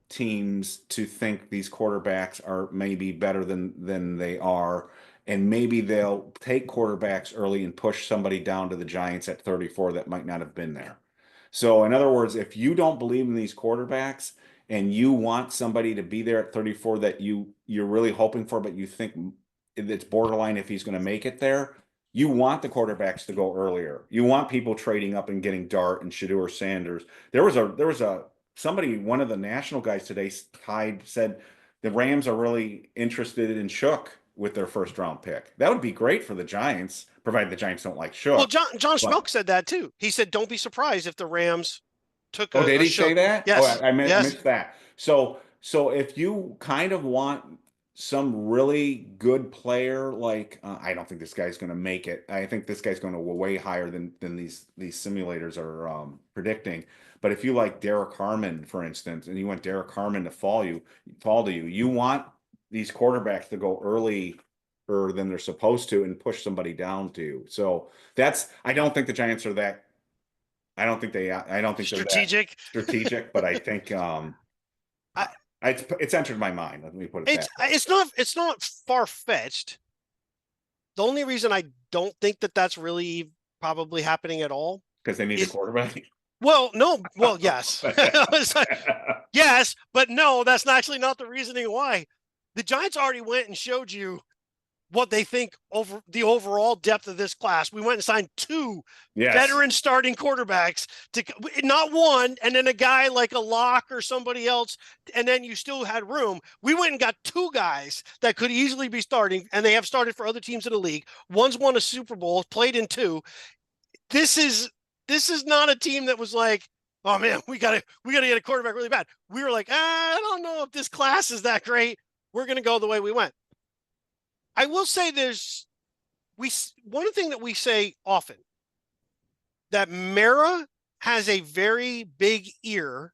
teams to think these quarterbacks are maybe better than they are, and maybe they'll take quarterbacks early and push somebody down to the Giants at 34 that might not have been there. So in other words, if you don't believe in these quarterbacks and you want somebody to be there at 34 that you're really hoping for, but you think it's borderline if he's going to make it there, you want the quarterbacks to go earlier. You want people trading up and getting Dart and Shedeur Sanders. There was a somebody, one of the national guys today said the Rams are really interested in Shook with their first round pick. That would be great for the Giants, provided the Giants don't like Well, Shook. John But Schmelk said that too. He said, "Don't be surprised if the Rams took oh, did a he say shook." that? Oh, Yes, I yes. missed that. So if you kind of want some really good player, like I don't think this guy's going to make it. I think this guy's going to go way higher than these simulators are predicting. But if you like Derek Harmon, for instance, and you want Derek Harmon to fall to you, you want these quarterbacks to go early or than they're supposed to and push somebody down to you. So I don't think the Giants are that. I don't think they're that Strategic. strategic, but I think I, it's entered my mind. Let me put it it's that way. it's not far fetched. The only reason I don't think that that's really probably happening at all Because they need a is, quarterback. well, no, well, yes, it's like, yes, but no, that's actually not the reasoning why. The Giants already went and showed you what they think over the overall depth of this class. We went and signed two Yes. veteran starting quarterbacks, to not one, and then a guy like a Lock or somebody else, and then you still had room. We went and got two guys that could easily be starting, and they have started for other teams in the league. One's won a Super Bowl, played in two. This is not a team that was like, "Oh man, we gotta get a quarterback really bad." We were like, I don't know if this class is that great. We're gonna go the way we went. I will say one thing that we say often, that Mara has a very big ear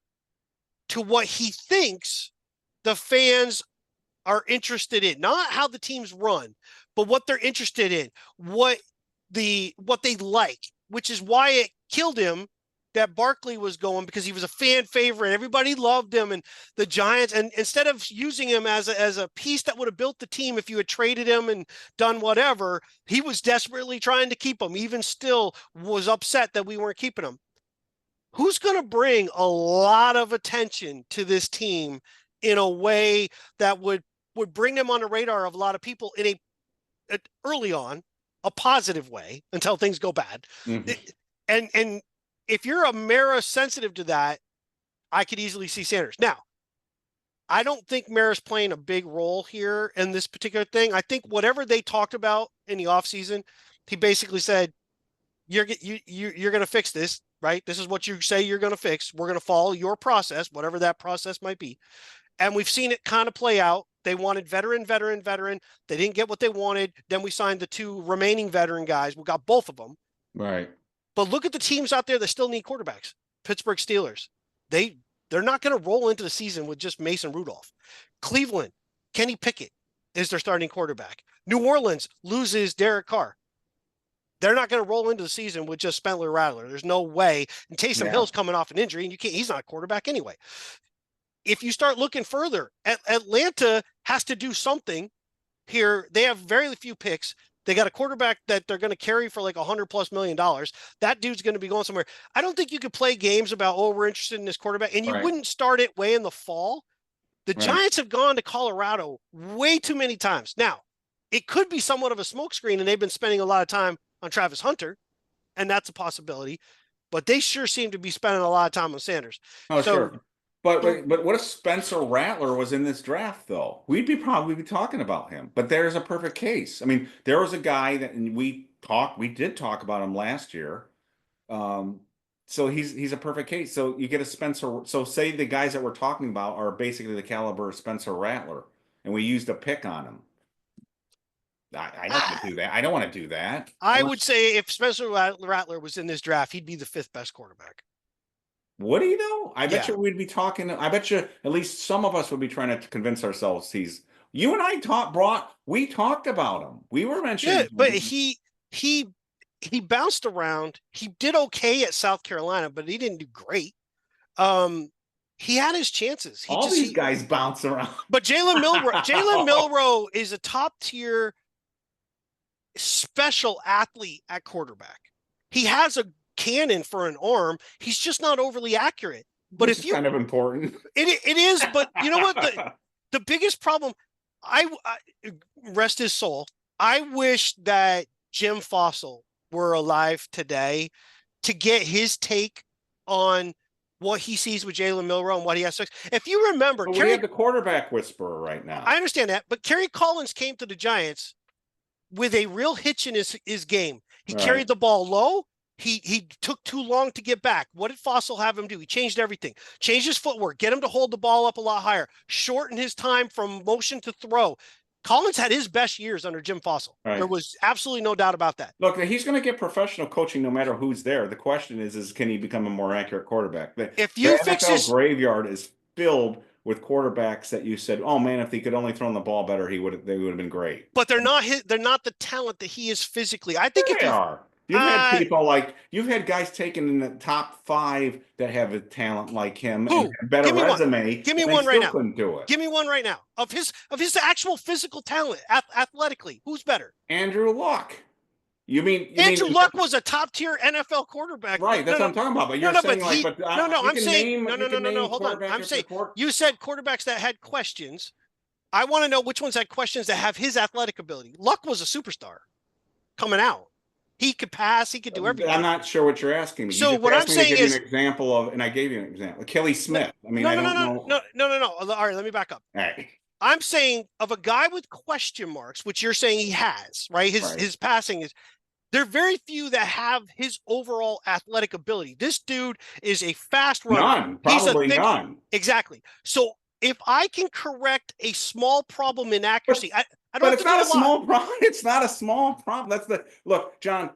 to what he thinks the fans are interested in, not how the teams run, but what they're interested in, what they like, which is why it killed him that Barkley was going, because he was a fan favorite. Everybody loved him, and the Giants, and instead of using him as a piece that would have built the team if you had traded him and done whatever, he was desperately trying to keep him. Even still was upset that we weren't keeping him. Who's going to bring a lot of attention to this team in a way that would bring them on the radar of a lot of people in a early on, a positive way until things go bad. Mhm. And if you're a Mara sensitive to that, I could easily see Sanders. Now, I don't think Mara's playing a big role here in this particular thing. I think whatever they talked about in the offseason, he basically said, you're going to fix this, right? This is what you say you're going to fix. We're going to follow your process, whatever that process might be. And we've seen it kind of play out. They wanted veteran. They didn't get what they wanted. Then we signed the two remaining veteran guys. We got both of them. Right. But look at the teams out there that still need quarterbacks. Pittsburgh Steelers. They're not going to roll into the season with just Mason Rudolph. Cleveland, Kenny Pickett. is their starting quarterback. New Orleans loses Derek Carr. They're not going to roll into the season with just Spencer Rattler. There's no way. And Taysom Yeah. Hill's coming off an injury, and he's not a quarterback anyway. If you start looking further, Atlanta has to do something here. They have very few picks. They got a quarterback that they're going to carry for like $100+ million. That dude's going to be going somewhere. I don't think you could play games about, oh, we're interested in this quarterback, and you Right. wouldn't start it way in the fall. The Right. Giants have gone to Colorado way too many times. Now, it could be somewhat of a smokescreen, and they've been spending a lot of time on Travis Hunter, and that's a possibility. But they sure seem to be spending a lot of time on Sanders. Oh, So, sure. But what if Spencer Rattler was in this draft though? We'd be probably be talking about him. But there's a perfect case. I mean, there was a guy that and we did talk about him last year. Um, so he's a perfect case. So you get a Spencer. So say the guys that we're talking about are basically the caliber of Spencer Rattler, and we used a pick on him. I don't want to do that. I don't want to do that. I would say if Spencer Rattler was in this draft, he'd be the fifth best quarterback. Would he though? I bet Yeah. you we'd be talking. I bet you at least some of us would be trying to convince ourselves he's. You and I we talked about him. We were mentioning Yeah, but him. he bounced around. He did okay at South Carolina, but he didn't do great. Um, he had his chances. All these guys bounce around. But Jalen Milroe is a top tier special athlete at quarterback. He has a cannon for an arm. He's just not overly accurate. But Which is kind of important. It is. But you know what? The biggest problem, I rest his soul. I wish that Jim Fossil were alive today to get his take on what he sees with Jalen Milroe and what he has to. If you remember, But we have the quarterback whisperer right now. I understand that, but Kerry Collins came to the Giants with a real hitch in his game. He carried the ball low. He took too long to get back. What did Fossil have him do? He changed everything. Changed his footwork, get him to hold the ball up a lot higher, shorten his time from motion to throw. Collins had his best years under Jim Fossil. Right. There was absolutely no doubt about that. Look, he's going to get professional coaching no matter who's there. The question is can he become a more accurate quarterback? If you fix NFL his graveyard is filled with quarterbacks that you said, "Oh man, if he could only throw the ball better, they would have been great." But they're not the talent that he is physically. I think they are. You've had people you've had guys taken in the top 5 that have a talent like him and a better resume. Give me one right now. Couldn't do it. Give me one right now of his actual physical talent athletically. Who's better? Andrew Luck. You mean Andrew Luck was a top tier NFL quarterback, right? That's what I'm talking about. But you're saying I'm saying no. Hold on. I'm saying you said quarterbacks that had questions. I want to know which ones had questions that have his athletic ability. Luck was a superstar coming out. He could pass. He could do everything. I'm not sure what you're asking me. So what I'm saying is an example of, and I gave you an example. Kelly Smith. I mean, no. All right, let me back up. All right. I'm saying of a guy with question marks, which you're saying he has, right? His passing is. There are very few that have his overall athletic ability. This dude is a fast runner. Probably none. Exactly. So if I can correct a small problem in accuracy, I don't. But it's not a small problem. It's not a small problem. Look, John.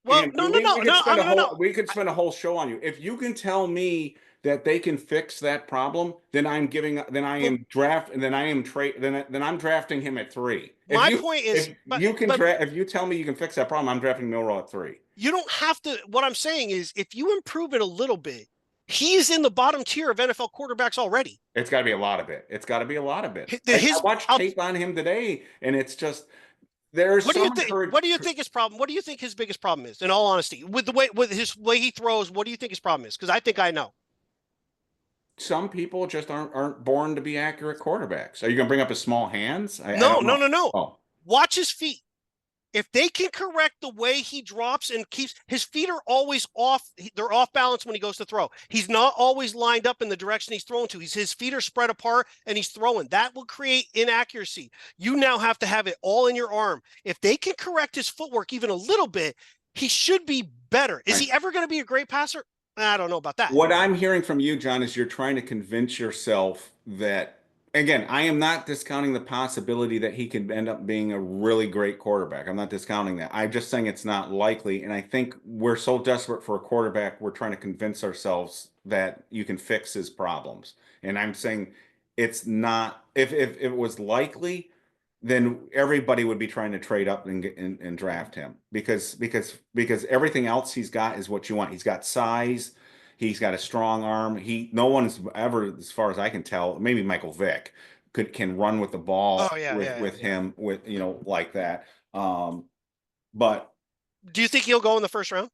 Well, no. We could spend a whole show on you. If you can tell me that they can fix that problem, then I'm drafting him at 3. If you tell me you can fix that problem, I'm drafting Milroe at 3. You don't have to. What I'm saying is, if you improve it a little bit, he's in the bottom tier of NFL quarterbacks already. It's got to be a lot of it. I watched tape on him today, and it's just there's. What do you think his problem? What do you think his biggest problem is? In all honesty, with his way he throws, what do you think his problem is? Because I think I know. Some people just aren't born to be accurate quarterbacks. Are you going to bring up his small hands? No. Oh. Watch his feet. If they can correct the way he drops and keeps his feet are always off, they're off balance when he goes to throw. He's not always lined up in the direction he's throwing to. His feet are spread apart and he's throwing. That will create inaccuracy. You now have to have it all in your arm. If they can correct his footwork even a little bit, he should be better. Is he ever going to be a great passer? I don't know about that. What I'm hearing from you, John, is you're trying to convince yourself that, again, I am not discounting the possibility that he could end up being a really great quarterback. I'm not discounting that. I'm just saying it's not likely. And I think we're so desperate for a quarterback, we're trying to convince ourselves that you can fix his problems. And I'm saying it's not, if it was likely, then everybody would be trying to trade up and draft him because everything else he's got is what you want. He's got size, he's got a strong arm. No one's ever, as far as I can tell, maybe Michael Vick can run with the ball Oh yeah, with yeah. him with like that. But Do you think he'll go in the first round?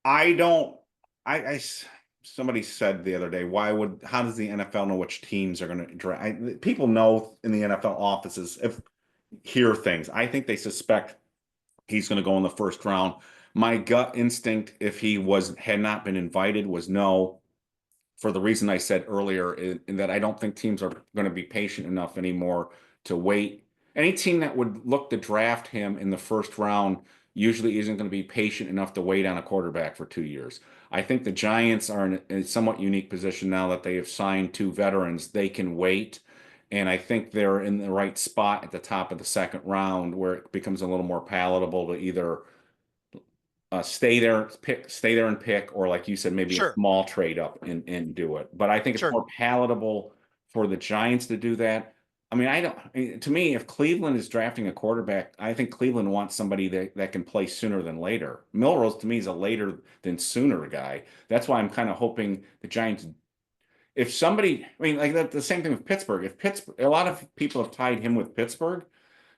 I don't. I somebody said the other day, how does the NFL know which teams are going to draft? People know in the NFL offices if hear things. I think they suspect he's going to go in the first round. My gut instinct, if he had not been invited, was no, for the reason I said earlier, in that I don't think teams are going to be patient enough anymore to wait. Any team that would look to draft him in the first round usually isn't going to be patient enough to wait on a quarterback for 2 years. I think the Giants are in a somewhat unique position now that they have signed two veterans. They can wait. And I think they're in the right spot at the top of the second round where it becomes a little more palatable to either stay there and pick, or like you said, maybe a Sure, small trade up and do it. But I think it's sure. more palatable for the Giants to do that. I mean, to me, if Cleveland is drafting a quarterback, I think Cleveland wants somebody that can play sooner than later. Milrose to me is a later than sooner guy. That's why I'm kind of hoping the Giants, if somebody, I mean, like the same thing with Pittsburgh. If Pittsburgh, a lot of people have tied him with Pittsburgh.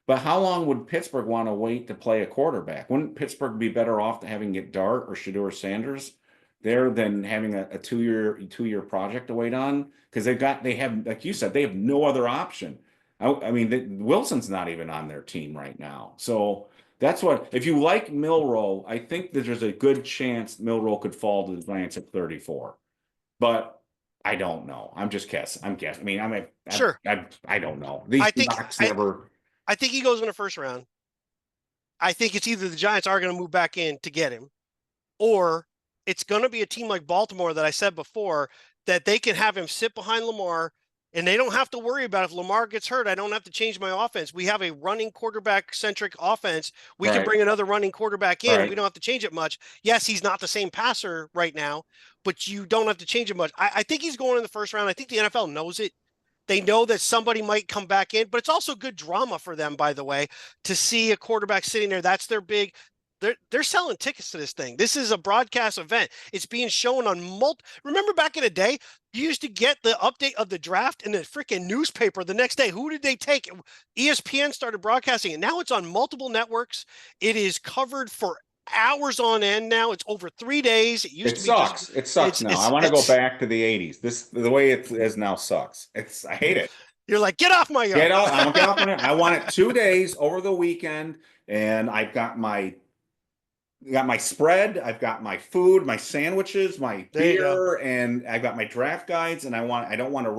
But how long would Pittsburgh want to wait to play a quarterback? Wouldn't Pittsburgh be better off to having it Dart or Shador Sanders there than having a two year project to wait on? Because they have, like you said, they have no other option. I mean, Wilson's not even on their team right now. So that's what, if you like Milroe, I think that there's a good chance Milroe could fall to the Giants at 34. But I don't know. I'm just guessing. I'm guessing. I mean, Sure. I don't know. These I think knocks I never. I think he goes in the first round. I think it's either the Giants are going to move back in to get him, or it's going to be a team like Baltimore that I said before that they can have him sit behind Lamar and they don't have to worry about if Lamar gets hurt. I don't have to change my offense. We have a running quarterback centric offense. We can Right. bring another running quarterback in. We Right. don't have to change it much. Yes, he's not the same passer right now, but you don't have to change it much. I think he's going in the first round. I think the NFL knows it. They know that somebody might come back in, but it's also good drama for them, by the way, to see a quarterback sitting there. That's their big. They're selling tickets to this thing. This is a broadcast event. It's being shown on Remember back in the day, you used to get the update of the draft in the freaking newspaper the next day. Who did they take? ESPN started broadcasting it. Now it's on multiple networks. It is covered for hours on end now. It's over 3 days. It used It to be just sucks. It sucks now. I want to go it's back to the 80s. The way it is now sucks. I hate it. you're like, get off my yard. I don't get off on it. I want it 2 days over the weekend, and I've got my spread, I've got my food, my sandwiches, my There you go. beer, and I've got my draft guides. And I don't want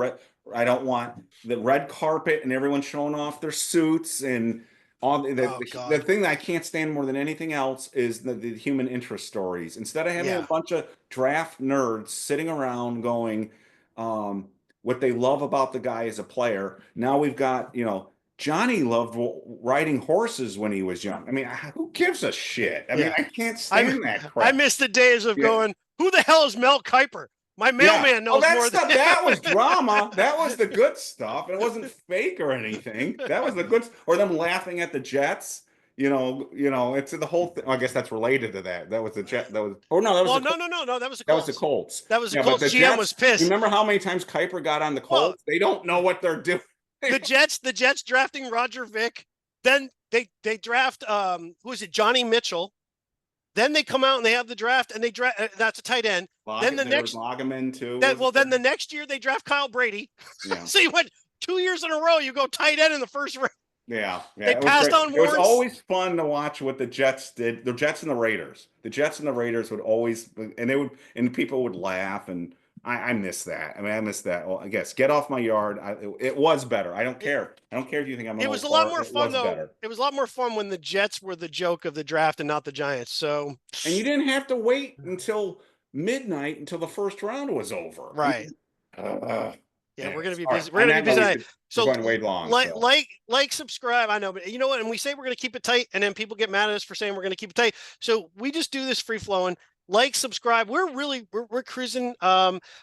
the red carpet and everyone showing off their suits and all Oh the God. thing that I can't stand more than anything else is the human interest stories. Instead of having a Yeah. bunch of draft nerds sitting around going, what they love about the guy as a player. Now we've got, Johnny loved riding horses when he was young. I mean, who gives a shit? I mean, Yeah. I can't I stand that I crap. miss the days of Yeah. going, who the hell is Mel Kiper? My Yeah. mailman Oh, knows that more than stuff, that was drama. That was the good stuff. It wasn't fake or anything. That was the good, or them laughing at the Jets. It's the whole thing. I guess that's related to that. That was the Jet. That was, oh no, Well, no. That was the That was the Colts. Colts. That was the Yeah, but Colts. the GM was Jets, pissed. remember how many times Kuiper got on the Well, Colts? They don't know what they're doing. the Jets drafting Roger Vick. Then they draft who is it, Johnny Mitchell. Then they come out and they have the draft and they draft that's a tight end. Then the There was next Lageman too. that well then the next year they draft Kyle Brady. Yeah. So you went 2 years in a row. You go tight end in the first round. Yeah, They yeah, it was passed great. on It was Lawrence. always fun to watch what the Jets did. The Jets and the Raiders. The Jets and the Raiders would always, and people would laugh, and I miss that. I mean, I miss that. Well, I guess get off my yard. It was better. I don't It, care. I don't care if you think I'm an it old was a lot fart. more It fun was though. better. It was a lot more fun when the Jets were the joke of the draft and not the Giants. So And you didn't have to wait until midnight until the first round was over. I right. mean, Yeah, we're gonna anyways, be all right. busy. We're On gonna be that note, busy tonight. we're So going way long. like So like like subscribe. I know, but you know what? And we say we're gonna keep it tight, and then people get mad at us for saying we're gonna keep it tight. So we just do this free flowing. like, subscribe. We're cruising.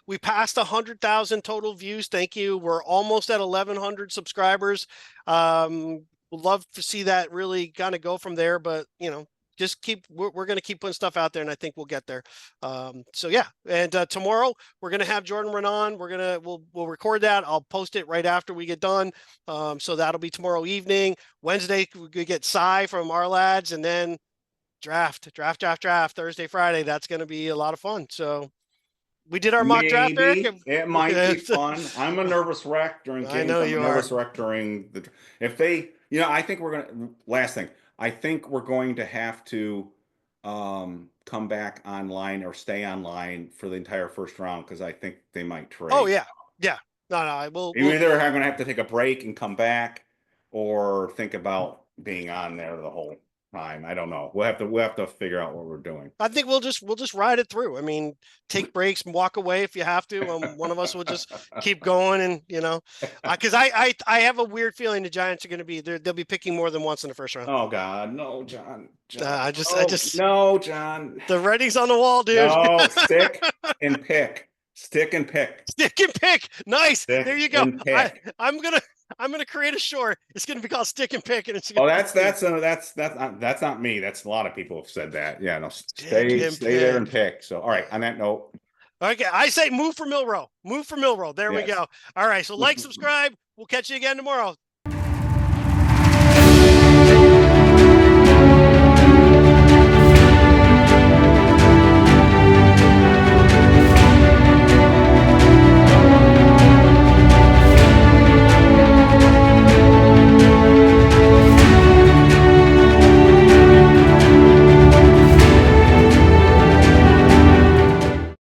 We passed 100,000 total views. Thank you. We're almost at 1,100 subscribers. Would love to see that really kind of go from there, but just we're going to keep putting stuff out there, and I think we'll get there. So yeah, and tomorrow we're going to have Jordan Renan. We'll record that. I'll post it right after we get done. So that'll be tomorrow evening. Wednesday we get Cy from our lads, and then draft Thursday, Friday. That's going to be a lot of fun. So we did our mock draft, Eric. Maybe it might be fun. I'm a nervous wreck during I games. know I'm a you are. nervous wreck during the if they, I think we're gonna last thing. I think we're going to have to come back online or stay online for the entire first round because I think they might trade. Oh yeah. Yeah. No, I will. Either I'm going to have to take a break and come back or think about being on there the whole time. I don't know. We'll have to figure out what we're doing. I think we'll just ride it through. I mean, take breaks and walk away if you have to. One of us will just keep going, and because I have a weird feeling the Giants are going to be there. They'll be picking more than once in the first round. Oh God, no, John. I just no, John. The writing's on the wall, dude. No, stick and pick. Stick and pick. Stick and pick. Nice. Stick there you go. and pick. I'm gonna create a short. It's gonna be called Stick and Pick, and it's that's not me. That's a lot of people have said that. Yeah, no, stay there and pick. So, all right. On that note, okay, I say move for Milroe. Move for Milroe. There we go. All right. So subscribe. We'll catch you again tomorrow.